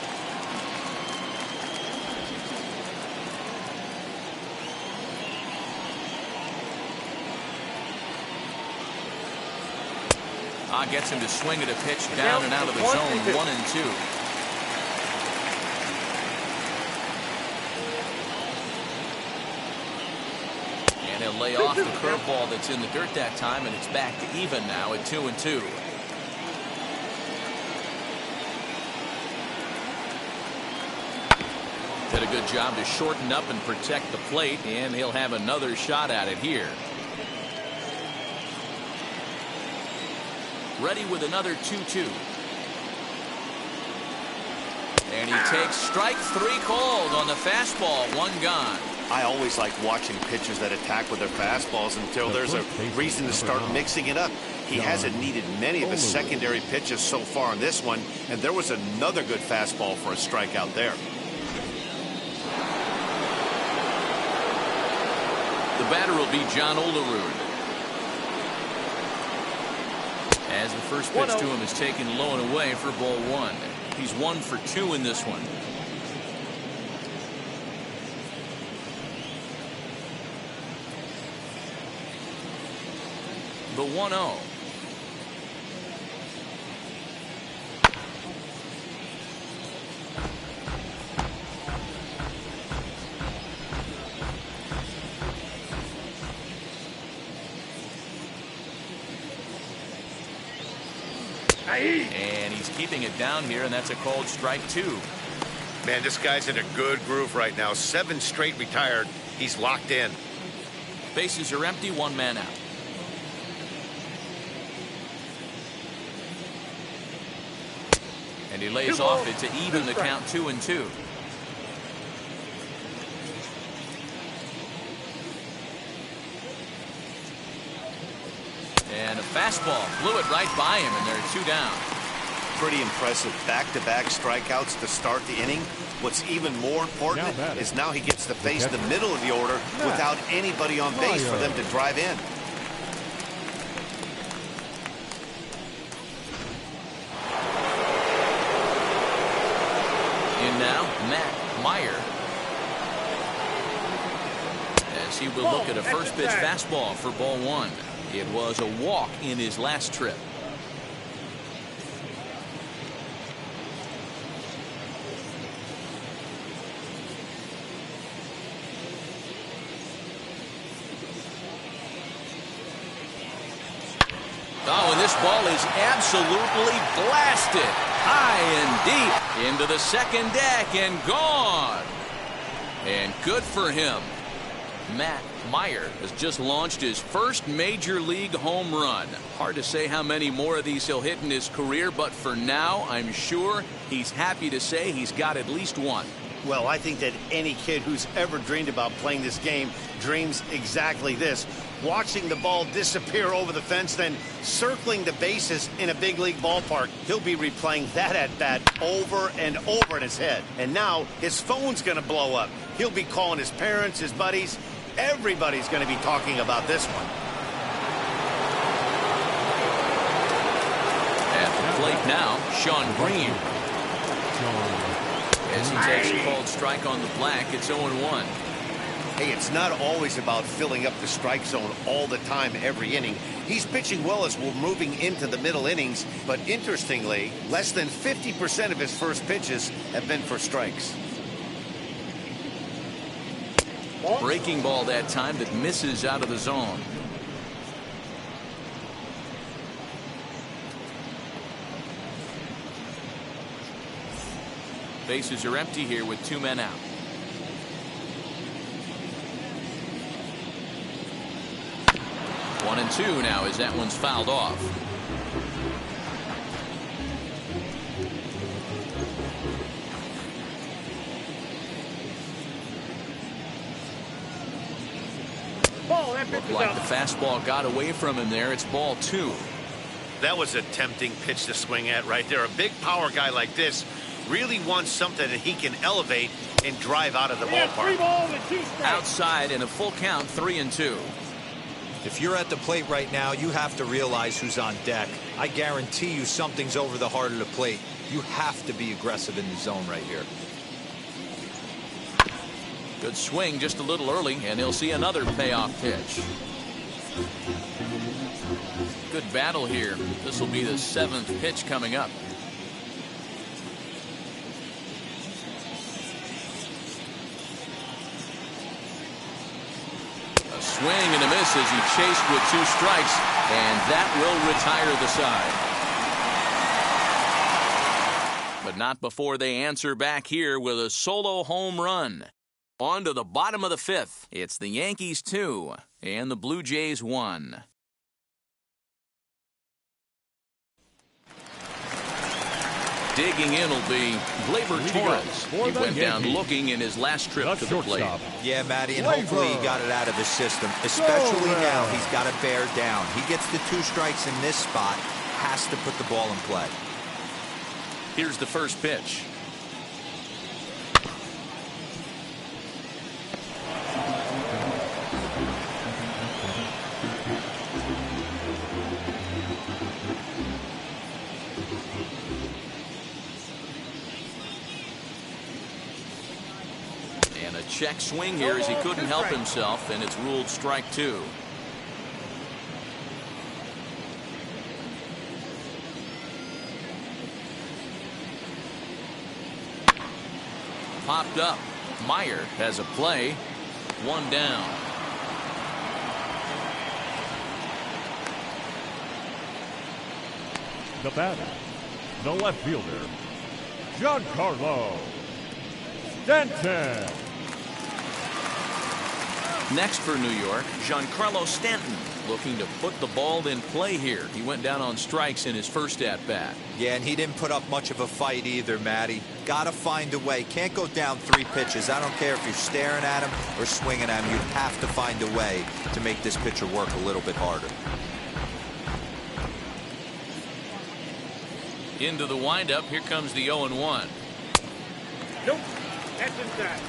[SPEAKER 1] Gets him to swing at a pitch down and out of the zone. 1-2. And he'll lay off the curveball that's in the dirt that time, and it's back to even now at 2-2. Did a good job to shorten up and protect the plate, and he'll have another shot at it here. Ready with another 2-2. And he takes strike 3 called on the fastball. 1 gone.
[SPEAKER 2] I always like watching pitchers that attack with their fastballs until there's a reason to start mixing it up. He hasn't needed many of his secondary pitches so far in this one, and there was another good fastball for a strikeout there.
[SPEAKER 1] The batter will be John Olerud. As the first pitch to him is taken low and away for ball 1. He's 1 for 2 in this one. The 1-0. And he's keeping it down here, and that's a called strike 2.
[SPEAKER 2] Man, this guy's in a good groove right now. 7 straight retired. He's locked in.
[SPEAKER 1] Bases are empty, 1 man out. And he lays off it to even the count 2-2. And a fastball blew it right by him, and there are 2 down.
[SPEAKER 2] Pretty impressive back-to-back strikeouts to start the inning. What's even more important is now he gets to face the middle of the order without anybody on base for them to drive in.
[SPEAKER 1] In now, Matt Meyer. As he will look at a first pitch fastball for ball 1. It was a walk in his last trip. Oh, and this ball is absolutely blasted. high and deep into the second deck and gone. And good for him. Matt Meyer has just launched his first major league home run. Hard to say how many more of these he'll hit in his career, but for now, I'm sure he's happy to say he's got at least one.
[SPEAKER 2] Well, I think that any kid who's ever dreamed about playing this game dreams exactly this. Watching the ball disappear over the fence, then circling the bases in a big league ballpark. He'll be replaying that at-bat over and over in his head. And now his phone's going to blow up. He'll be calling his parents, his buddies. Everybody's going to be talking about this one.
[SPEAKER 1] At the plate now, Sean Green. As he takes a called strike on the black, it's 0-1.
[SPEAKER 2] Hey, it's not always about filling up the strike zone all the time every inning. He's pitching well as we're moving into the middle innings, but interestingly, less than 50% of his first pitches have been for strikes.
[SPEAKER 1] Breaking ball that time that misses out of the zone. Bases are empty here with 2 men out. One and 2 now as that one's fouled off. Looked like the fastball got away from him there. It's ball 2.
[SPEAKER 2] That was a tempting pitch to swing at right there. A big power guy like this really wants something that he can elevate and drive out of the ballpark.
[SPEAKER 1] Outside in a full count, 3-2.
[SPEAKER 4] If you're at the plate right now, you have to realize who's on deck. I guarantee you something's over the heart of the plate. You have to be aggressive in the zone right here.
[SPEAKER 1] Good swing just a little early, and he'll see another payoff pitch. Good battle here. This will be the 7th pitch coming up. A swing and a miss as he chased with 2 strikes, and that will retire the side. But not before they answer back here with a solo home run. On to the bottom of the 5th. It's the Yankees 2 and the Blue Jays 1. Digging in will be Gleyber Torres. He went down looking in his last trip to the plate.
[SPEAKER 4] Yeah, Matty, and hopefully he got it out of his system. Especially now, he's got to bear down. He gets the 2 strikes in this spot, has to put the ball in play.
[SPEAKER 1] Here's the first pitch. Check swing here as he couldn't help himself, and it's ruled strike 2. Popped up. Meyer has a play. 1 down.
[SPEAKER 3] The batter, the left fielder, Giancarlo Stanton.
[SPEAKER 1] Next for New York, Giancarlo Stanton looking to put the ball in play here. He went down on strikes in his first at-bat.
[SPEAKER 4] Yeah, and he didn't put up much of a fight either, Matty. Got to find a way. Can't go down 3 pitches. I don't care if you're staring at him or swinging at him. You have to find a way to make this pitcher work a little bit harder.
[SPEAKER 1] Into the windup. Here comes the 0-1.
[SPEAKER 5] Nope. That's inside.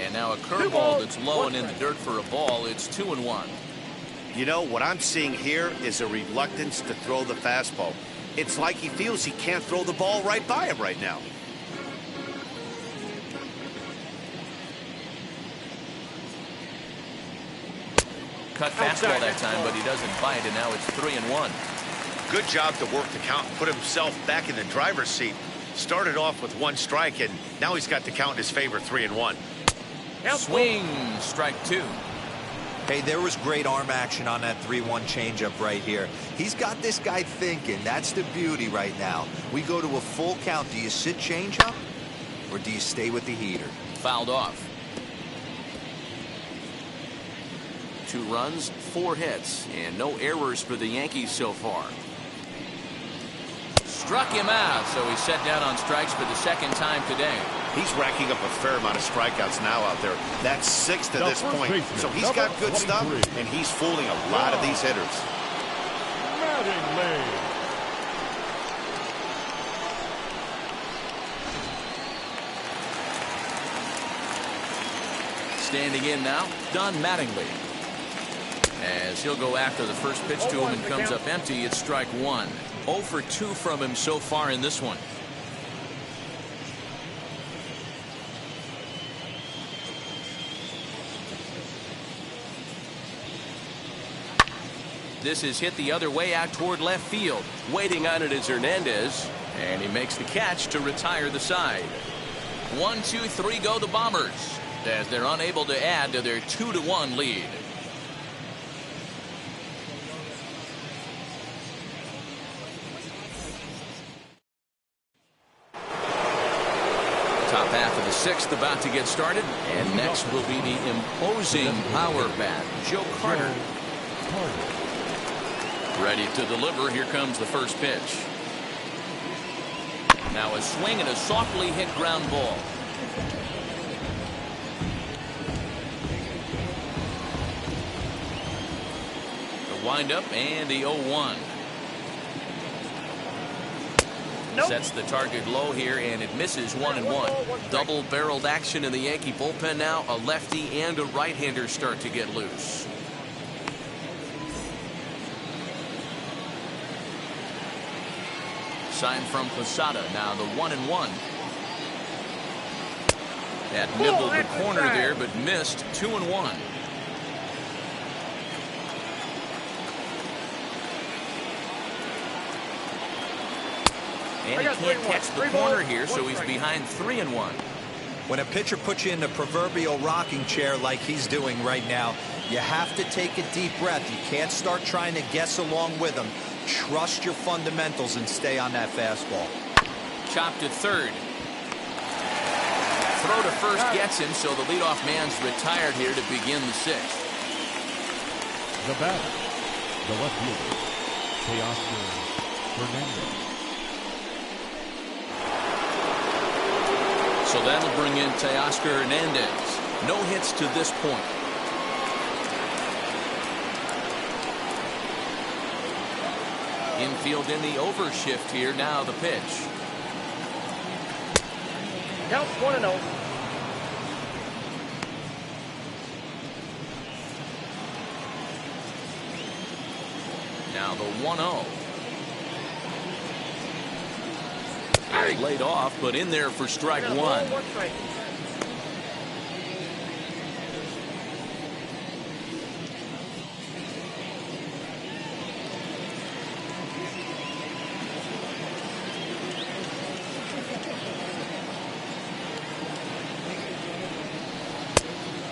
[SPEAKER 1] And now a curveball that's low and in the dirt for a ball. It's 2-1.
[SPEAKER 2] You know, what I'm seeing here is a reluctance to throw the fastball. It's like he feels he can't throw the ball right by him right now.
[SPEAKER 1] Cut fastball that time, but he doesn't bite, and now it's 3-1.
[SPEAKER 2] Good job to work the count and put himself back in the driver's seat. Started off with 1 strike, and now he's got the count in his favor, 3-1.
[SPEAKER 1] Swing, strike 2.
[SPEAKER 4] Hey, there was great arm action on that 3-1 changeup right here. He's got this guy thinking. That's the beauty right now. We go to a full count. Do you sit changeup or do you stay with the heater?
[SPEAKER 1] Fouled off. 2 runs, 4 hits, and no errors for the Yankees so far. Struck him out, so he's set down on strikes for the 2nd time today.
[SPEAKER 2] He's racking up a fair amount of strikeouts now out there. That's 6 to this point. So he's got good stuff, and he's fooling a lot of these hitters.
[SPEAKER 1] Standing in now, Don Mattingly. As he'll go after the first pitch to him and comes up empty, it's strike 1. 0 for 2 from him so far in this one. This is hit the other way out toward left field.
[SPEAKER 7] Waiting on it is Hernandez.
[SPEAKER 1] And he makes the catch to retire the side. 1, 2, 3 go the Bombers as they're unable to add to their 2-1 lead. Top half of the 6th about to get started, and next will be the imposing power bat, Joe Carter. Ready to deliver. Here comes the first pitch. Now a swing and a softly hit ground ball. The windup and the 0-1.
[SPEAKER 5] Nope.
[SPEAKER 1] Sets the target low here, and it misses 1-1. Double-barreled action in the Yankee bullpen now. A lefty and a right-hander start to get loose. Sign from Posada. Now the 1-1. That nibbled the corner there, but missed. 2-1. And he can't catch the corner here, so he's behind 3-1.
[SPEAKER 4] When a pitcher puts you in the proverbial rocking chair like he's doing right now, you have to take a deep breath. You can't start trying to guess along with him. Trust your fundamentals and stay on that fastball.
[SPEAKER 1] Chopped to third. Throw to first gets him, so the leadoff man's retired here to begin the 6th.
[SPEAKER 3] The batter, the left fielder, Teoscar Hernandez.
[SPEAKER 1] So that'll bring in Teoscar Hernandez. No hits to this point. Infield in the overshift here. Now the pitch.
[SPEAKER 5] Count 1-0.
[SPEAKER 1] Now the 1-0. Laid off, but in there for strike 1.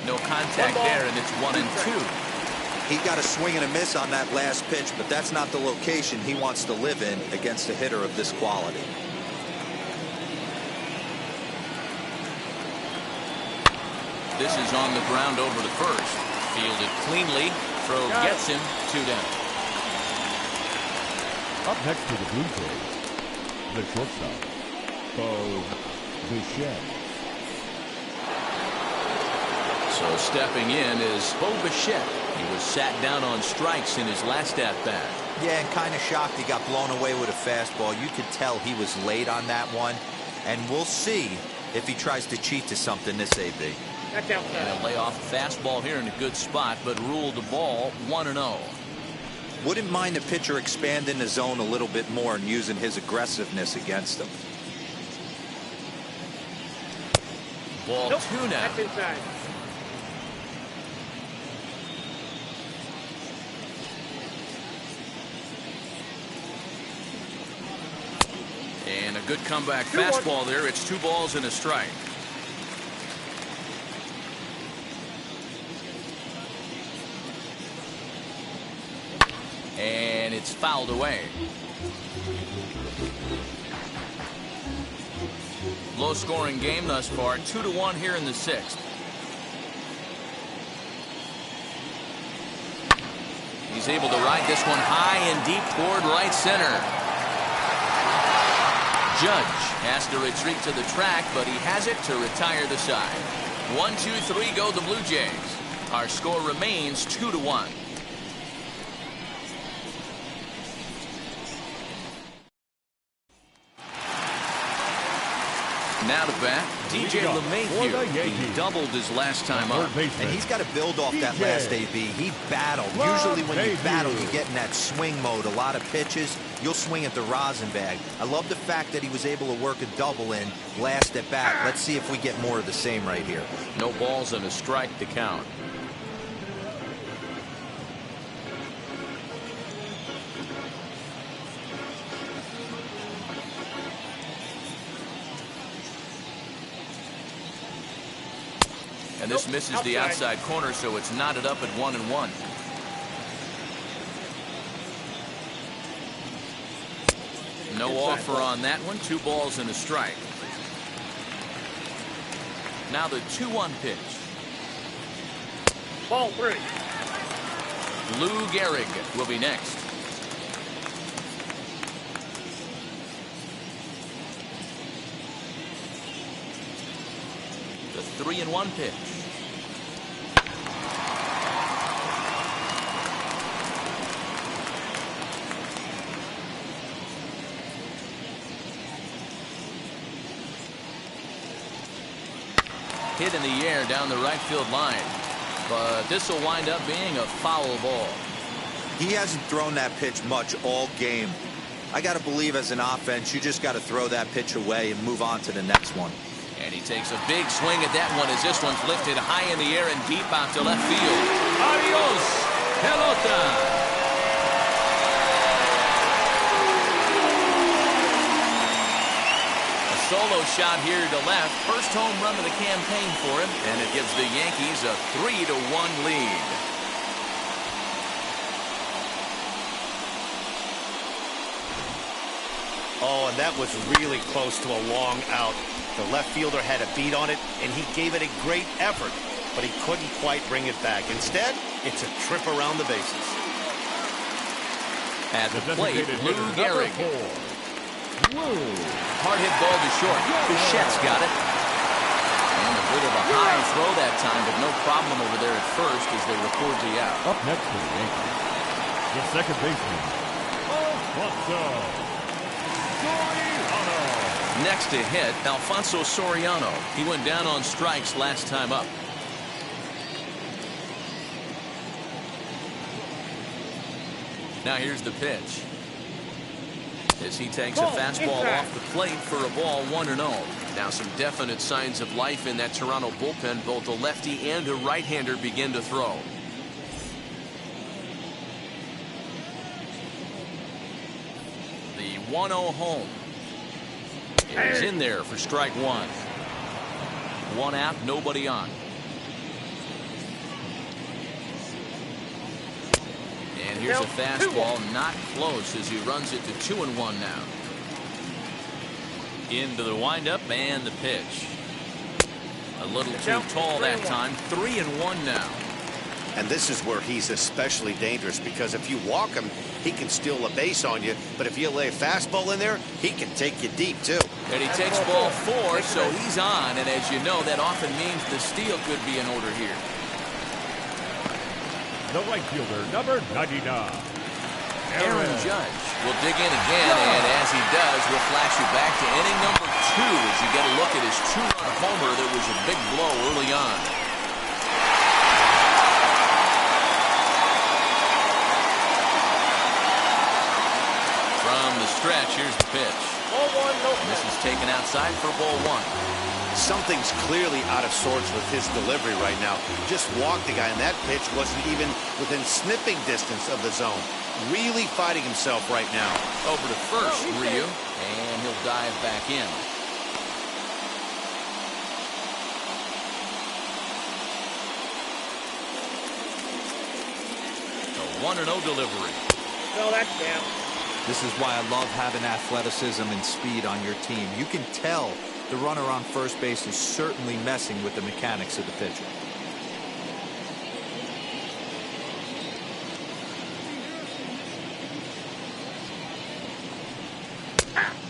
[SPEAKER 1] No contact there, and it's 1-2.
[SPEAKER 4] He got a swing and a miss on that last pitch, but that's not the location he wants to live in against a hitter of this quality.
[SPEAKER 1] This is on the ground over to first. Fielded cleanly. Throw gets him. 2 down.
[SPEAKER 3] Up next to the Blue Jays, the shortstop, Bo Bichette.
[SPEAKER 1] So stepping in is Bo Bichette. He was sat down on strikes in his last at-bat.
[SPEAKER 4] Yeah, and kind of shocked he got blown away with a fastball. You could tell he was late on that one. And we'll see if he tries to cheat to something this AB.
[SPEAKER 5] That's outside.
[SPEAKER 1] And a layoff fastball here in a good spot, but ruled the ball 1-0.
[SPEAKER 4] Wouldn't mind the pitcher expanding the zone a little bit more and using his aggressiveness against him.
[SPEAKER 1] Ball 2 now.
[SPEAKER 5] That's inside.
[SPEAKER 1] And a good comeback fastball there. It's 2 balls and a strike. it's fouled away. Low-scoring game thus far, 2-1 here in the 6th. He's able to ride this one high and deep toward right center. Judge has to retreat to the track, but he has it to retire the side. 1-2-3 go the Blue Jays. Our score remains 2-1. Now to bat, DJ LeMahieu. He doubled his last time up.
[SPEAKER 4] And he's got to build off that last AB. He battled. Usually when you battle, you get in that swing mode. A lot of pitches, you'll swing at the rosin bag. I love the fact that he was able to work a double in last at bat. Let's see if we get more of the same right here.
[SPEAKER 1] No balls and a strike to count. And this misses the outside corner, so it's knotted up at 1-1. No offer on that one. 2 balls and a strike. Now the 2-1 pitch.
[SPEAKER 5] Ball 3.
[SPEAKER 1] Lou Gehrig will be next. The 3-1 pitch. Hit in the air down the right field line, but this will wind up being a foul ball.
[SPEAKER 4] He hasn't thrown that pitch much all game. I got to believe as an offense, you just got to throw that pitch away and move on to the next one.
[SPEAKER 1] And he takes a big swing at that one as this one's lifted high in the air and deep out to left field. Adios, pelota. Solo shot here to left. First home run of the campaign for him, and it gives the Yankees a 3-1 lead.
[SPEAKER 2] Oh, and that was really close to a long out. The left fielder had a beat on it, and he gave it a great effort, but he couldn't quite bring it back. Instead, it's a trip around the bases.
[SPEAKER 1] At the plate, Lou Gehrig. Hard hit ball to short. Bichette's got it. And a bit of a high throw that time, but no problem over there at first as they record the out.
[SPEAKER 3] Up next for the Yankees, the second baseman, Alfonso Soriano.
[SPEAKER 1] Next to hit, Alfonso Soriano. He went down on strikes last time up. Now here's the pitch. As he takes a fastball off the plate for a ball 1-0. Now some definite signs of life in that Toronto bullpen. Both a lefty and a right-hander begin to throw. The 1-0 home is in there for strike 1. 1 out, nobody on. And here's a fastball, not close as he runs it to 2-1 now. Into the windup and the pitch. A little too tall that time. 3-1 now.
[SPEAKER 2] And this is where he's especially dangerous, because if you walk him, he can steal a base on you. But if you lay a fastball in there, he can take you deep, too.
[SPEAKER 1] And he takes ball 4, so he's on. And as you know, that often means the steal could be in order here.
[SPEAKER 3] The right fielder, number 99.
[SPEAKER 1] Aaron Judge will dig in again, and as he does, we'll flash you back to inning number 2 as you get a look at his 2-run homer that was a big blow early on. From the stretch, here's the pitch.
[SPEAKER 5] Ball 1, no.
[SPEAKER 1] And this is taken outside for ball 1.
[SPEAKER 2] Something's clearly out of sorts with his delivery right now. Just walked the guy, and that pitch wasn't even within sniffing distance of the zone. Really fighting himself right now.
[SPEAKER 1] Over to first, Ryu, and he'll dive back in. The 1-0 delivery.
[SPEAKER 5] No, that's down.
[SPEAKER 4] This is why I love having athleticism and speed on your team. You can tell the runner on first base is certainly messing with the mechanics of the pitcher.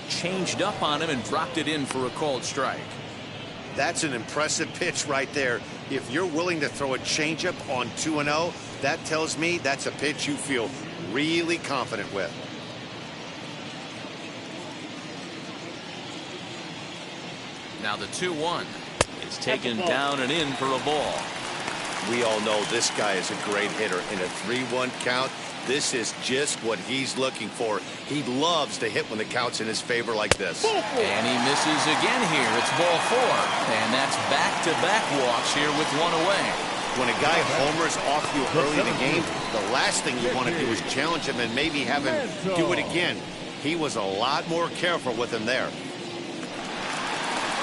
[SPEAKER 1] Changed up on him and dropped it in for a called strike.
[SPEAKER 2] That's an impressive pitch right there. If you're willing to throw a changeup on 2-0, that tells me that's a pitch you feel really confident with.
[SPEAKER 1] Now the 2-1 is taken down and in for a ball.
[SPEAKER 2] We all know this guy is a great hitter. In a 3-1 count, this is just what he's looking for. He loves to hit when the count's in his favor like this.
[SPEAKER 1] And he misses again here. It's ball 4. And that's back-to-back walks here with one away.
[SPEAKER 2] When a guy homers off you early in the game, the last thing you want to do is challenge him and maybe have him do it again. He was a lot more careful with him there.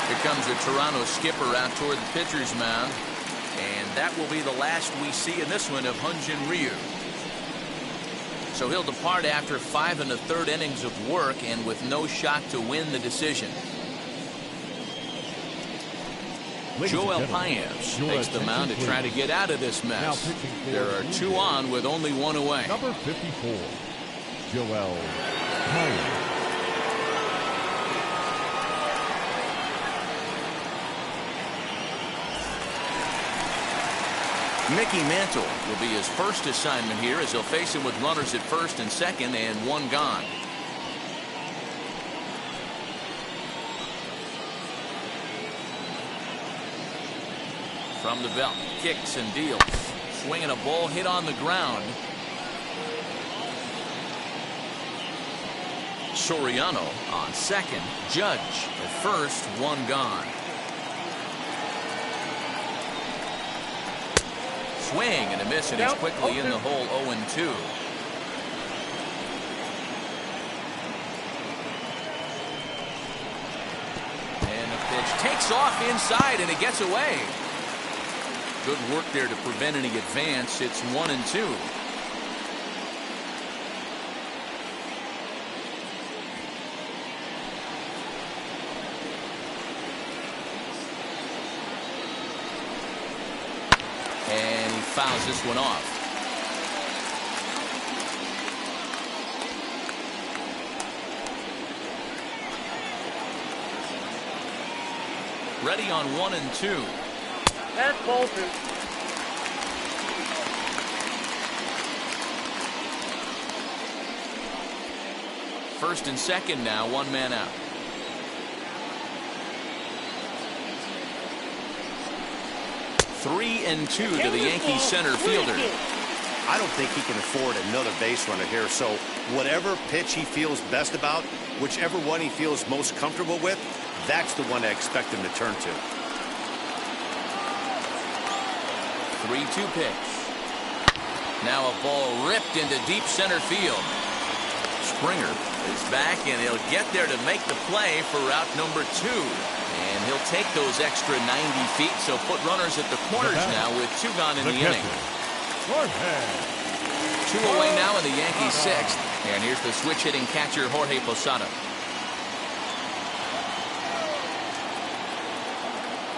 [SPEAKER 1] Here comes the Toronto skipper out toward the pitcher's mound. And that will be the last we see in this one of Hyun-Jin Ryu. So he'll depart after 5 1/3 innings of work and with no shot to win the decision. Joel Paez takes the mound to try to get out of this mess. There are 2 on with only 1 away.
[SPEAKER 3] Number 54, Joel Paez.
[SPEAKER 1] Mickey Mantle will be his first assignment here as he'll face him with runners at first and second and 1 gone. From the belt, kicks and deals. Swinging a ball hit on the ground. Soriano on second. Judge at first, 1 gone. Swing and a miss, and he's quickly in the hole. 0-2. And the pitch takes off inside, and it gets away. Good work there to prevent any advance. It's 1-2. And he fouls this one off. Ready on 1-2.
[SPEAKER 5] That's ball 2.
[SPEAKER 1] First and second now, 1 man out. Three and 2 to the Yankees center fielder.
[SPEAKER 2] I don't think he can afford another base runner here, so whatever pitch he feels best about, whichever one he feels most comfortable with, that's the one I expect him to turn to.
[SPEAKER 1] 3-2 pitch. Now a ball ripped into deep center field. Springer is back, and he'll get there to make the play for route number 2. And he'll take those extra 90 feet, so put runners at the corners now with 2 gone in the inning. 2 away now in the Yankees 6th. And here's the switch-hitting catcher, Jorge Posada.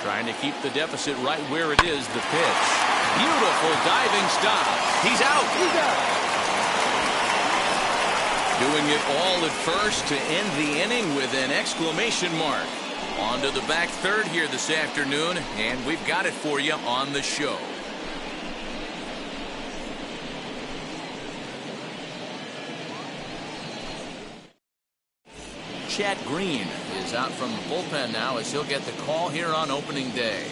[SPEAKER 1] Trying to keep the deficit right where it is. The pitch. Beautiful diving stop. He's out. Doing it all at first to end the inning with an exclamation mark. On to the back third here this afternoon, and we've got it for you on the show. Chad Green is out from the bullpen now as he'll get the call here on opening day.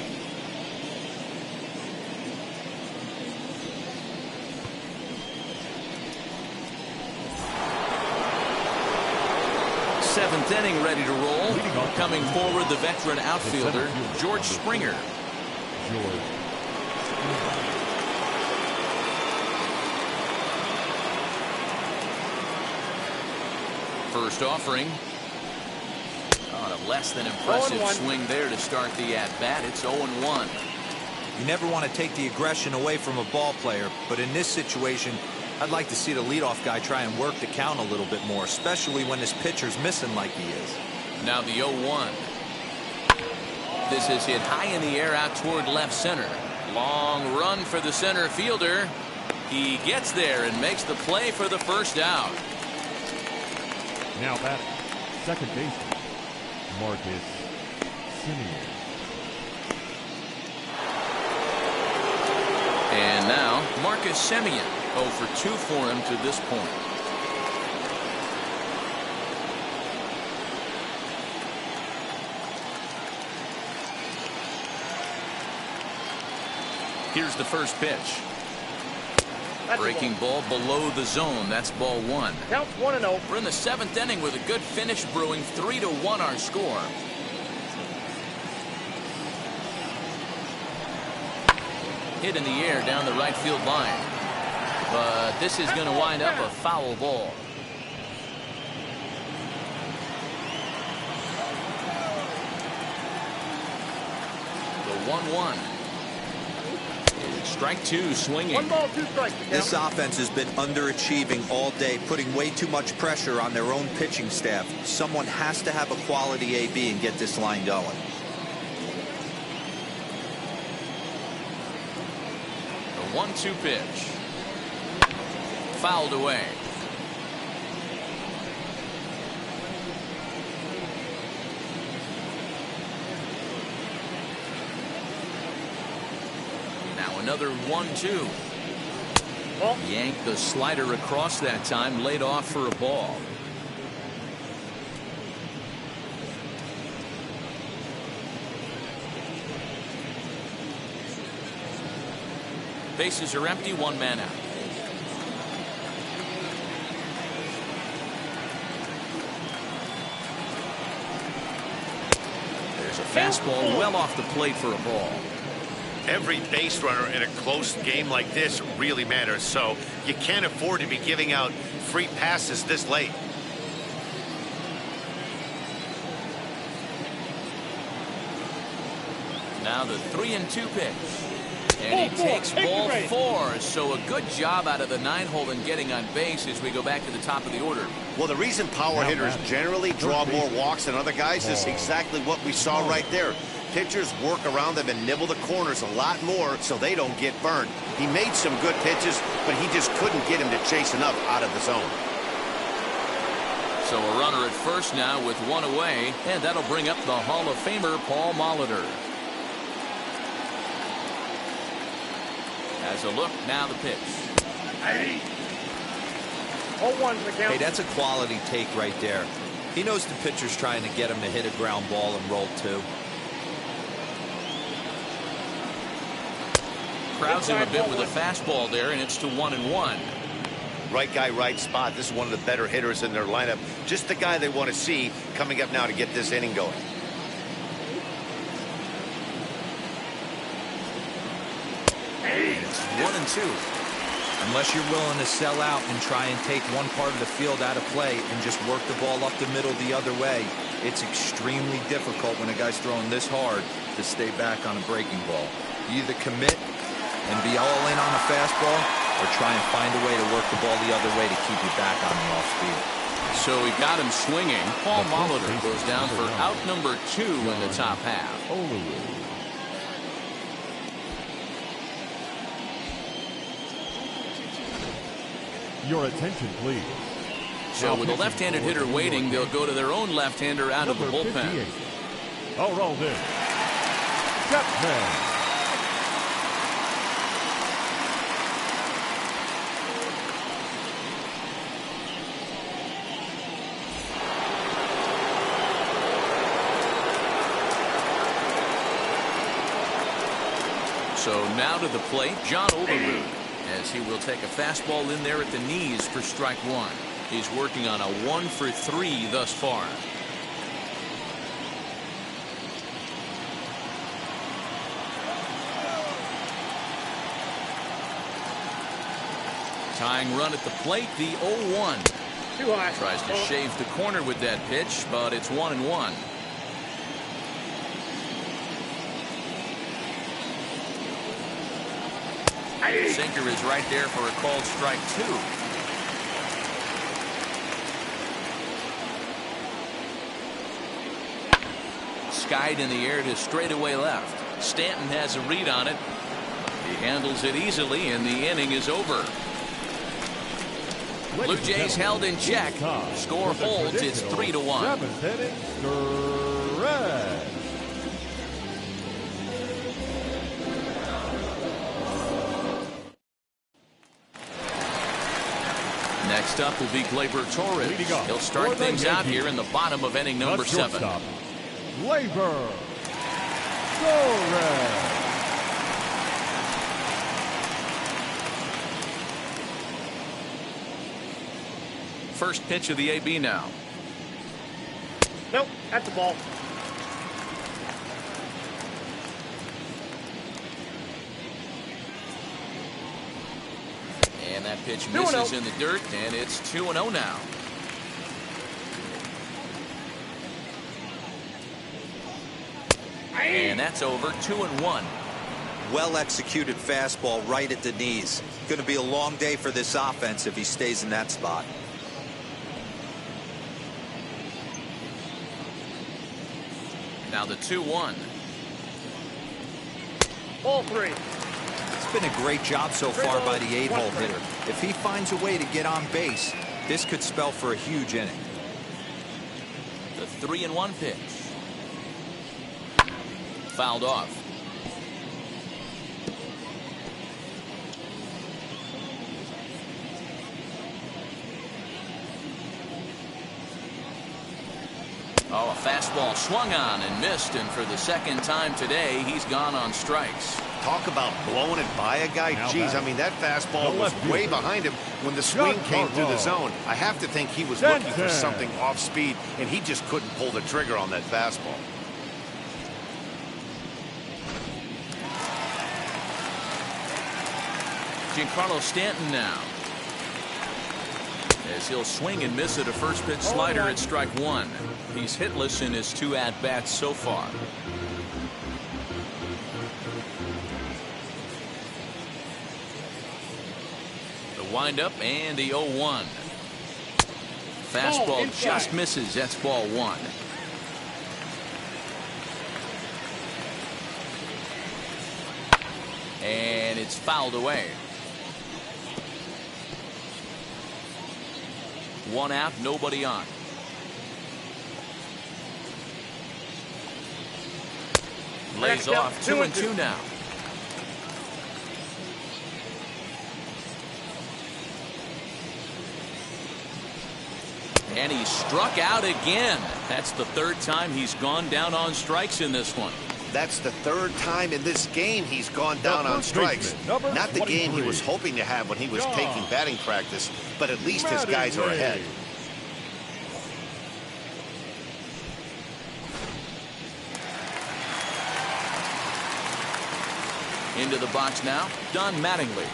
[SPEAKER 1] Seventh inning ready to roll. Coming forward, the veteran outfielder, George Springer. First offering. On a less than impressive swing there to start the at-bat. It's 0-1.
[SPEAKER 4] You never want to take the aggression away from a ball player, but in this situation, I'd like to see the leadoff guy try and work the count a little bit more, especially when this pitcher's missing like he is.
[SPEAKER 1] Now the 0-1. This is hit high in the air out toward left center. Long run for the center fielder. He gets there and makes the play for the first out.
[SPEAKER 3] Now batting, second baseman, Marcus Semien.
[SPEAKER 1] And now Marcus Semien, 0 for 2 for him to this point. Here's the first pitch. Breaking ball below the zone. That's ball 1.
[SPEAKER 5] Counts 1-0.
[SPEAKER 1] We're in the 7th inning with a good finish brewing. 3-1 our score. Hit in the air down the right field line. But this is going to wind up a foul ball. The 1-1. Strike 2 swinging.
[SPEAKER 5] 1 ball, 2 strikes.
[SPEAKER 4] This offense has been underachieving all day, putting way too much pressure on their own pitching staff. Someone has to have a quality AB and get this line going.
[SPEAKER 1] The 1-2 pitch. Fouled away. Now another 1-2. Yanked the slider across that time, laid off for a ball. Bases are empty, 1 man out. There's a fastball well off the plate for a ball.
[SPEAKER 2] Every base runner in a close game like this really matters, so you can't afford to be giving out free passes this late.
[SPEAKER 1] Now the 3-2 pitch. And he takes ball 4, so a good job out of the 9-hole in getting on base as we go back to the top of the order.
[SPEAKER 2] Well, the reason power hitters generally draw more walks than other guys is exactly what we saw right there. Pitchers work around them and nibble the corners a lot more so they don't get burned. He made some good pitches, but he just couldn't get him to chase enough out of the zone.
[SPEAKER 1] So a runner at first now with 1 away, and that'll bring up the Hall of Famer Paul Molitor. As a look, now the pitch.
[SPEAKER 5] 0-1's the count.
[SPEAKER 4] Hey, that's a quality take right there. He knows the pitcher's trying to get him to hit a ground ball and roll 2.
[SPEAKER 1] Crowds him a bit with a fastball there, and it's to 1-1.
[SPEAKER 2] Right guy, right spot. This is one of the better hitters in their lineup. Just the guy they want to see coming up now to get this inning going.
[SPEAKER 1] It's 1-2.
[SPEAKER 4] Unless you're willing to sell out and try and take one part of the field out of play and just work the ball up the middle the other way, it's extremely difficult when a guy's throwing this hard to stay back on a breaking ball. You either commit and be all in on a fastball or try and find a way to work the ball the other way to keep you back on the off speed.
[SPEAKER 1] So he got him swinging. Paul Molitor goes down for out number 2 in the top half.
[SPEAKER 3] Your attention, please.
[SPEAKER 1] So with a left-handed hitter waiting, they'll go to their own left-hander out of the bullpen.
[SPEAKER 3] Rolled in. Chapman.
[SPEAKER 1] So now to the plate, John Overroot, as he will take a fastball in there at the knees for strike 1. He's working on a 1 for 3 thus far. Tying run at the plate, the 0-1.
[SPEAKER 5] Too high.
[SPEAKER 1] Tries to shave the corner with that pitch, but it's 1-1. Sinker is right there for a called strike 2. Skied in the air to straightaway left. Stanton has a read on it. He handles it easily, and the inning is over. Blue Jays held in check. Score holds. It's 3-1.
[SPEAKER 3] Seventh inning, stretch.
[SPEAKER 1] Next up will be Gleyber Torres. He'll start things out here in the bottom of inning number 7.
[SPEAKER 3] Gleyber Torres.
[SPEAKER 1] First pitch of the AB now.
[SPEAKER 5] Nope, that's the ball.
[SPEAKER 1] And that pitch misses in the dirt, and it's 2-0 now. And that's over. 2-1.
[SPEAKER 6] Well executed fastball right at the knees. Going to be a long day for this offense if he stays in that spot.
[SPEAKER 1] Now the 2-1.
[SPEAKER 5] Ball 3.
[SPEAKER 4] It's been a great job so far by the 8-hole hitter. If he finds a way to get on base, this could spell for a huge inning.
[SPEAKER 1] The 3-1 pitch. Fouled off. Oh, a fastball swung on and missed, and for the second time today, he's gone on strikes.
[SPEAKER 2] Talk about blowing it by a guy. Jeez, I mean, that fastball was way behind him when the swing came through the zone. I have to think he was looking for something off speed, and he just couldn't pull the trigger on that fastball.
[SPEAKER 1] Giancarlo Stanton now. As he'll swing and miss at a first pitch slider at strike 1. He's hitless in his 2 at-bats so far. The windup and the 0-1. Fastball just misses. That's ball 1. And it's fouled away. 1 out, nobody on. Lays off. 2-2 now. And he struck out again. That's the 3rd time he's gone down on strikes in this one.
[SPEAKER 2] That's the 3rd time in this game he's gone down on strikes. Not the game he was hoping to have when he was taking batting practice, but at least his guys are ahead.
[SPEAKER 1] Into the box now, Don Mattingly.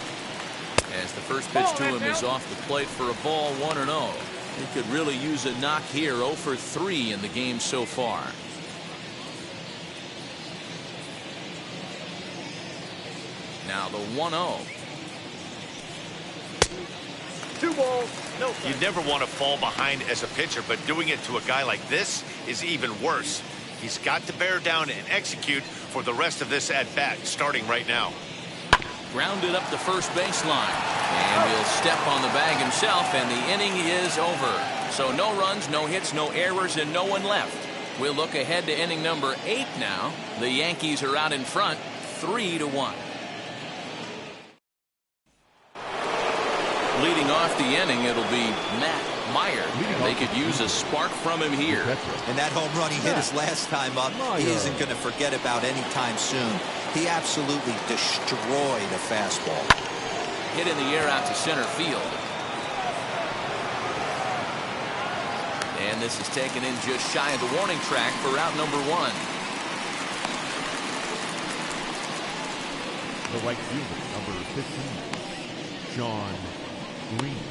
[SPEAKER 1] As the first pitch to him is off the plate for a ball, 1-0. He could really use a knock here. 0 for 3 in the game so far. Now the 1-0.
[SPEAKER 5] 2 balls, no strikes.
[SPEAKER 2] You never want to fall behind as a pitcher, but doing it to a guy like this is even worse. He's got to bear down and execute for the rest of this at-bat, starting right now.
[SPEAKER 1] Grounded up the first baseline. And he'll step on the bag himself, and the inning is over. So no runs, no hits, no errors, and no one left. We'll look ahead to inning number 8 now. The Yankees are out in front, 3-1. Leading off the inning, it'll be Matt Meyer. They could use a spark from him here.
[SPEAKER 4] And that home run he hit his last time up, he isn't going to forget about any time soon. He absolutely destroyed a fastball.
[SPEAKER 1] Hit in the air out to center field. And this is taken in just shy of the warning track for out number 1.
[SPEAKER 3] The right fielder, number 15, Sean Green.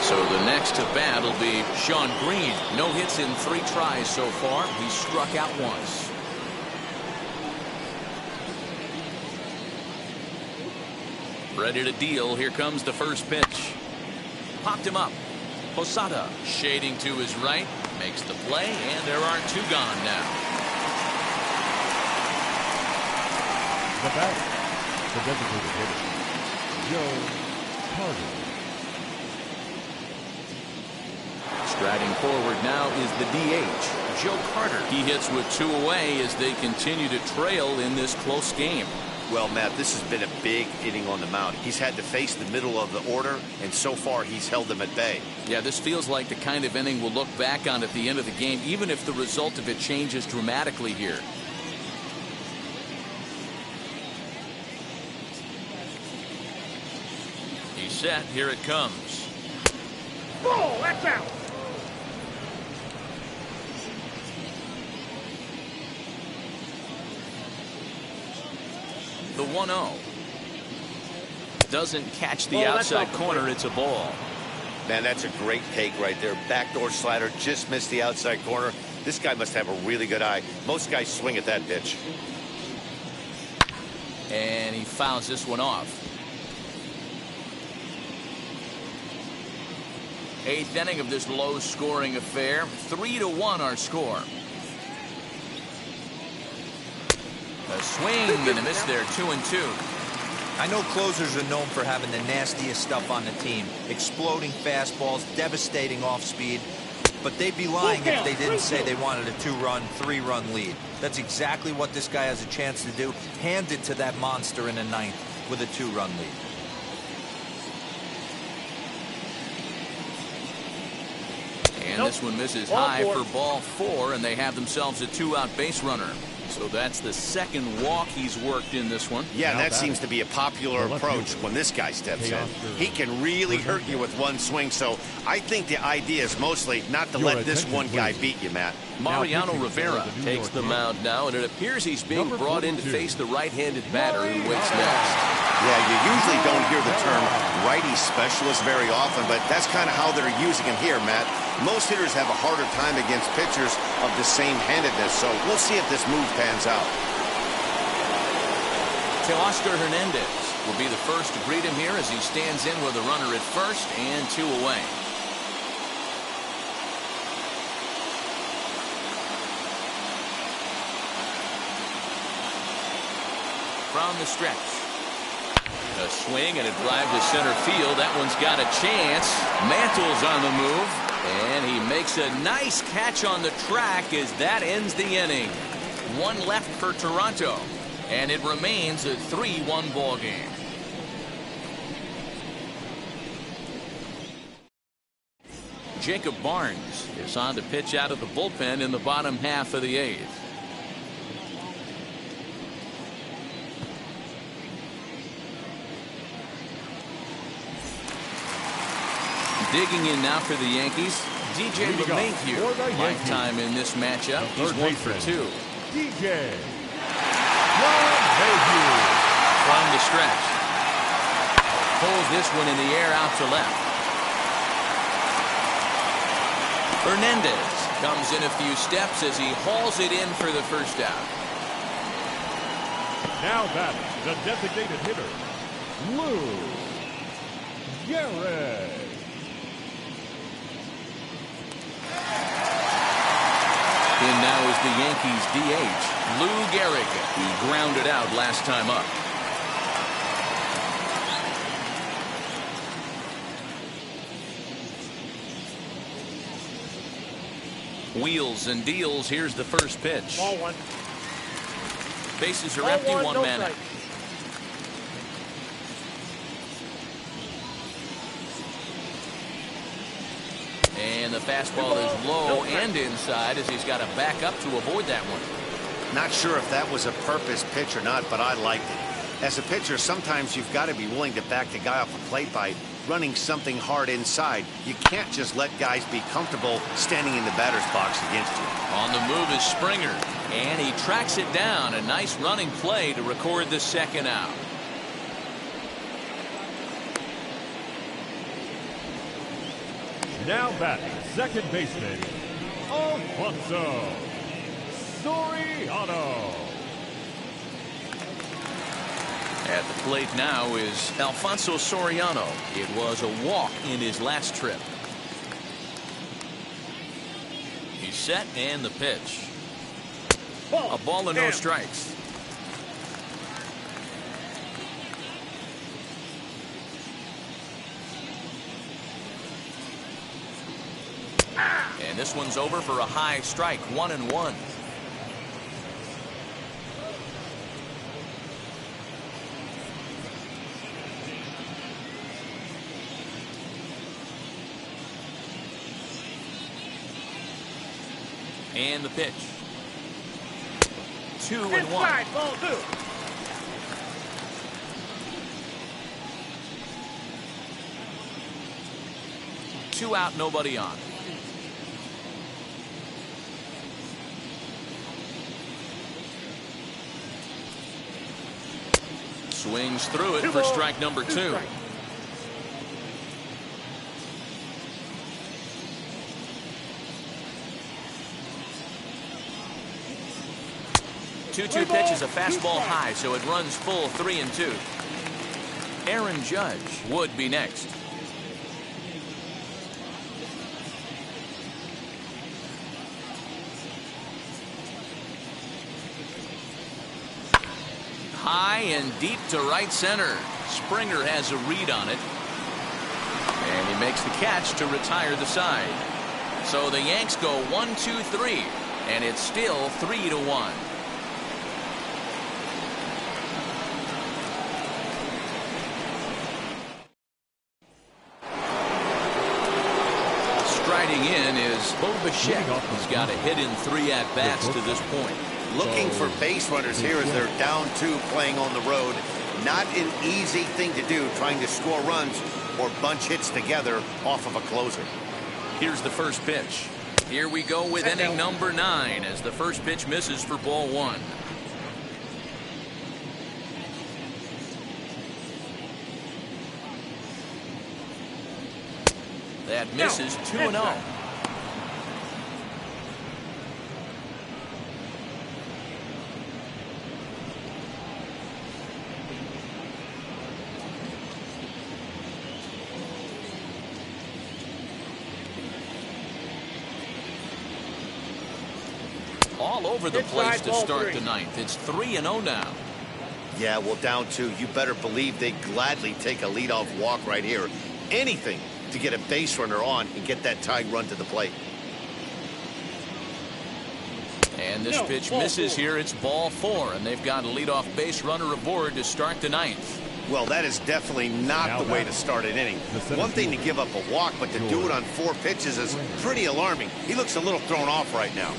[SPEAKER 1] So the next to bat will be Sean Green. No hits in 3 tries so far. He struck out once. Ready to deal. Here comes the first pitch. Popped him up. Posada shading to his right. Makes the play, and there are two gone now.
[SPEAKER 3] The batter, the designated hitter, Joe Carter.
[SPEAKER 1] Striding forward now is the DH, Joe Carter. He hits with two away as they continue to trail in this close game.
[SPEAKER 2] Well, Matt, this has been a big inning on the mound. He's had to face the middle of the order, and so far he's held them at bay.
[SPEAKER 1] Yeah, this feels like the kind of inning we'll look back on at the end of the game, even if the result of it changes dramatically here. He's set. Here it comes.
[SPEAKER 5] Ball, that's out.
[SPEAKER 1] The 1-0. Doesn't catch the outside corner. It's a ball.
[SPEAKER 2] Man, that's a great take right there. Backdoor slider, just missed the outside corner. This guy must have a really good eye. Most guys swing at that pitch.
[SPEAKER 1] And he fouls this one off. 8th inning of this low-scoring affair. 3-1 our score. A swing and a miss there. 2-2.
[SPEAKER 4] I know closers are known for having the nastiest stuff on the team. Exploding fastballs, devastating off speed. But they'd be lying if they didn't say they wanted a 2-run, 3-run lead. That's exactly what this guy has a chance to do. Hand it to that monster in the 9th with a 2-run lead.
[SPEAKER 1] And this one misses high for ball 4, and they have themselves a 2-out base runner. So that's the second walk he's worked in this one.
[SPEAKER 2] Yeah, and that seems to be a popular approach when this guy steps in. He can really hurt you with one swing, so I think the idea is mostly not to let this one guy beat you, Matt.
[SPEAKER 7] Mariano Rivera takes the mound now, and it appears he's being brought in to face the right-handed batter who waits next.
[SPEAKER 2] Yeah, you usually don't hear the term righty specialist very often, but that's kind of how they're using him here, Matt. Most hitters have a harder time against pitchers of the same handedness, so we'll see if this move pans out.
[SPEAKER 1] Teoscar Hernandez will be the first to greet him here as he stands in with a runner at first and 2 away. From the stretch. A swing and a drive to center field. That one's got a chance. Mantle's on the move. And he makes a nice catch on the track as that ends the inning. 1 left for Toronto. And it remains a 3-1 ball game. Jacob Barnes is on to pitch out of the bullpen in the bottom half of the 8th. Digging in now for the Yankees, DJ LeMahieu. Lifetime in this matchup. He's 1 for 2.
[SPEAKER 3] DJ LeMahieu.
[SPEAKER 1] From the stretch. Pulls this one in the air out to left. Hernandez comes in a few steps as he hauls it in for the first out.
[SPEAKER 3] Now batting, the designated hitter, Lou Gehrig.
[SPEAKER 1] In now is the Yankees DH, Lou Gehrig. He grounded out last time up. Wheels and deals. Here's the first pitch.
[SPEAKER 5] Ball 1.
[SPEAKER 1] Bases are empty, 1 man out. And the fastball is low and inside as he's got to back up to avoid that one.
[SPEAKER 2] Not sure if that was a purpose pitch or not, but I liked it. As a pitcher, sometimes you've got to be willing to back the guy off the plate by running something hard inside. You can't just let guys be comfortable standing in the batter's box against you.
[SPEAKER 1] On the move is Springer, and he tracks it down. A nice running play to record the second out.
[SPEAKER 3] Now batting, second baseman, Alfonso Soriano.
[SPEAKER 1] At the plate now is Alfonso Soriano. It was a walk in his last trip. He's set and the pitch. A ball and no strikes. And this one's over for a high strike, 1-1. And the pitch. 2-1.
[SPEAKER 5] Ball 2.
[SPEAKER 1] Two out, nobody on. Swings through it for strike number 2. Two-two pitch is a fastball high, so it runs full 3-2. Aaron Judge would be next. High and deep to right center. Springer has a read on it. And he makes the catch to retire the side. So the Yanks go 1-2-3. And it's still 3-1. Striding in is Bo Bichette. He's got a hit in 3 at-bats to this point.
[SPEAKER 2] Looking for base runners here as they're down 2 playing on the road. Not an easy thing to do, trying to score runs or bunch hits together off of a closer.
[SPEAKER 1] Here's the first pitch. Here we go with inning number 9 as the first pitch misses for ball 1. That misses 2-0. All over the place to start the 9th. It's 3-0 now.
[SPEAKER 2] Yeah, well, down 2, you better believe they'd gladly take a leadoff walk right here. Anything to get a base runner on and get that tying run to the plate.
[SPEAKER 1] And this pitch misses here. It's ball 4, and they've got a leadoff base runner aboard to start the 9th.
[SPEAKER 2] Well, that is definitely not the way to start an inning. One thing to give up a walk, but to do it on 4 pitches is pretty alarming. He looks a little thrown off right now.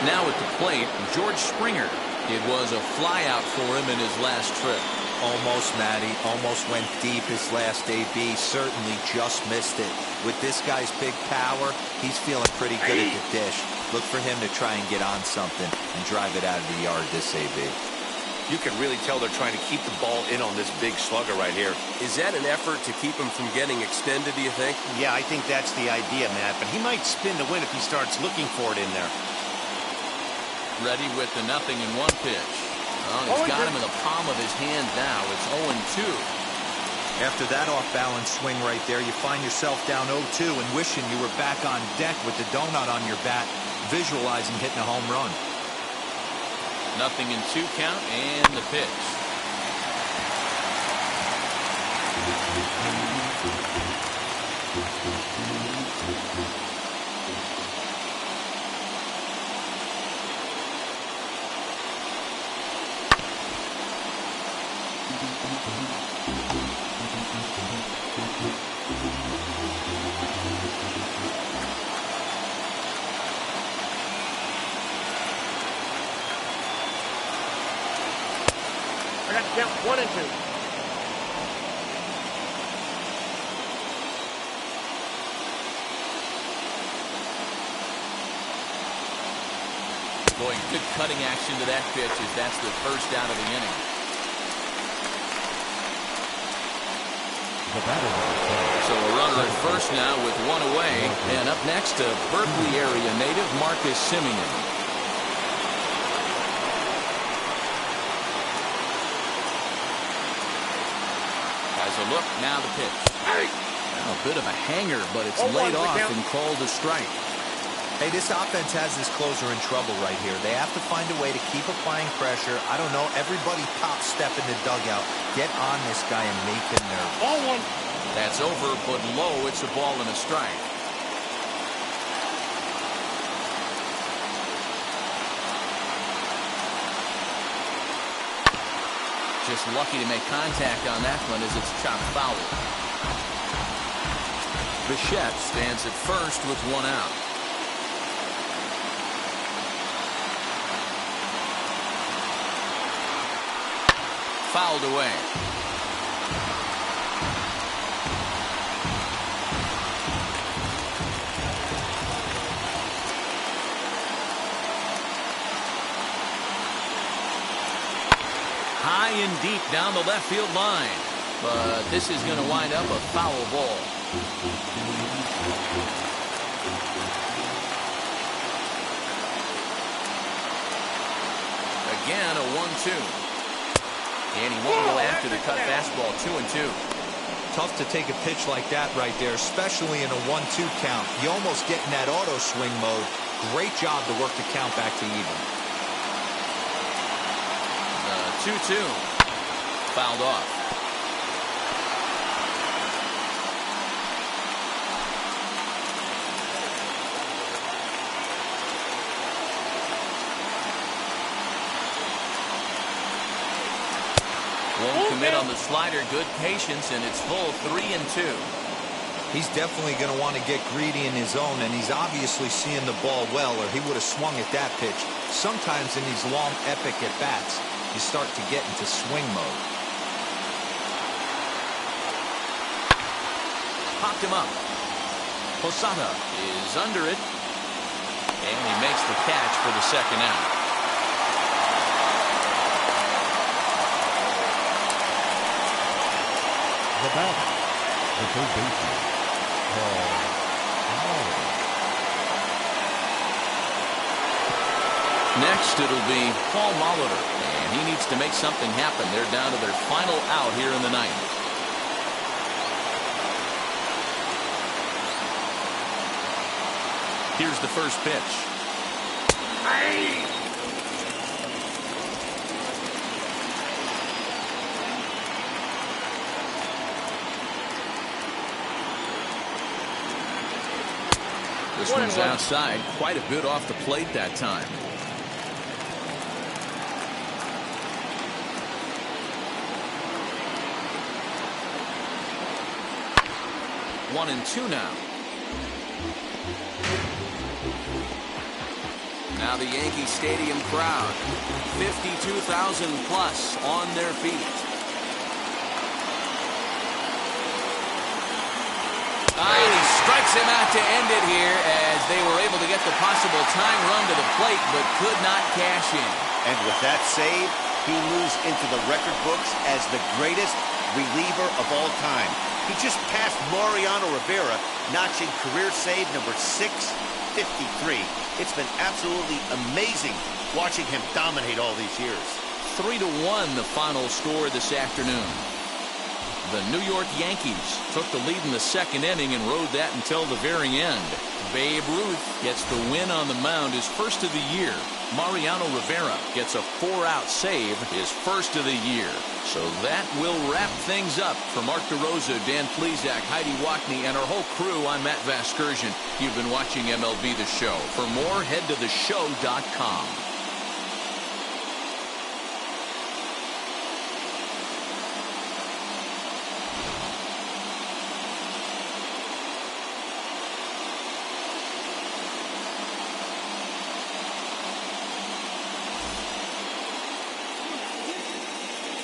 [SPEAKER 1] Now at the plate, George Springer. It was a flyout for him in his last trip.
[SPEAKER 4] Almost, Matty. Almost went deep his last AB. Certainly just missed it. With this guy's big power, he's feeling pretty good at the dish. Look for him to try and get on something and drive it out of the yard this AB.
[SPEAKER 2] You can really tell they're trying to keep the ball in on this big slugger right here.
[SPEAKER 7] Is that an effort to keep him from getting extended, do you think?
[SPEAKER 2] Yeah, I think that's the idea, Matt. But he might spin to win if he starts looking for it in there.
[SPEAKER 1] Ready with the 0-1 pitch. Well, he's got him in the palm of his hand now. It's 0-2.
[SPEAKER 4] After that off-balance swing right there, you find yourself down 0-2 and wishing you were back on deck with the donut on your bat, visualizing hitting a home run.
[SPEAKER 1] 0-2 count and the pitch.
[SPEAKER 5] I got to count 1 and 2.
[SPEAKER 1] Boy, good cutting action to that pitch as that's the first out of the inning. So a runner at first now with 1 away. And up next, a Berkeley area native, Marcus Simeon. The look, now the pitch. A bit of a hanger, but it's laid off and called a strike.
[SPEAKER 4] Hey, this offense has this closer in trouble right here. They have to find a way to keep applying pressure. I don't know, everybody top step in the dugout. Get on this guy and make him nervous.
[SPEAKER 5] Ball one.
[SPEAKER 1] That's over, but low. It's a ball and a strike. Just lucky to make contact on that one as it's chopped foul. Bichette stands at first with one out. Fouled away. High and deep down the left field line. But this is going to wind up a foul ball. Again, a 1-2. And he won't go after the cut fastball. 2-2.
[SPEAKER 4] Tough to take a pitch like that right there, especially in a 1-2 count. You almost get in that auto swing mode. Great job to work the count back to even.
[SPEAKER 1] 2-2. Fouled off. Won't commit on the slider. Good patience, and it's full 3-2.
[SPEAKER 4] He's definitely going to want to get greedy in his zone, and he's obviously seeing the ball well, or he would have swung at that pitch. Sometimes in these long, epic at-bats, you start to get into swing mode.
[SPEAKER 1] Popped him up. Posada is under it, and he makes the catch for the second out.
[SPEAKER 3] The batter, the third baseman, Paul Molitor.
[SPEAKER 1] Next, it'll be Paul Molitor, and he needs to make something happen. They're down to their final out here in the ninth. Here's the first pitch. This one's outside, quite a bit off the plate that time. 1-2 now. Now the Yankee Stadium crowd, 52,000 plus on their feet. He strikes him out to end it here as they were able to get the possible tying run to the plate but could not cash in.
[SPEAKER 2] And with that save, he moves into the record books as the greatest reliever of all time. He just passed Mariano Rivera, notching career save number 653. It's been absolutely amazing watching him dominate all these years.
[SPEAKER 1] 3-1 the final score this afternoon. The New York Yankees took the lead in the second inning and rode that until the very end. Babe Ruth gets the win on the mound, his first of the year. Mariano Rivera gets a 4-out save, his first of the year. So that will wrap things up. For Mark DeRosa, Dan Plesac, Heidi Wackney, and our whole crew, I'm Matt Vasgersian. You've been watching MLB The Show. For more, head to theshow.com.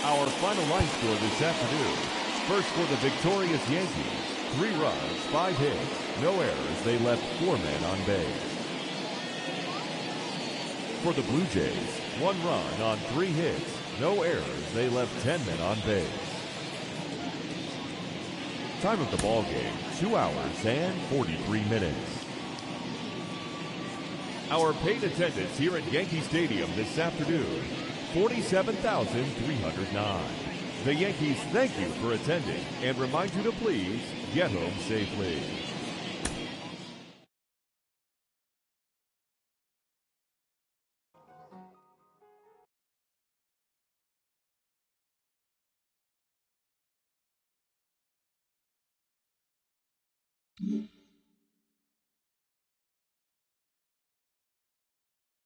[SPEAKER 3] Our final line score this afternoon. First for the victorious Yankees, 3 runs, 5 hits, no errors. They left 4 men on base. For the Blue Jays, 1 run on 3 hits, no errors. They left 10 men on base. Time of the ball game, 2 hours and 43 minutes. Our paid attendance here at Yankee Stadium this afternoon, 47,309. The Yankees thank you for attending and remind you to please get home safely.
[SPEAKER 9] Mm-hmm.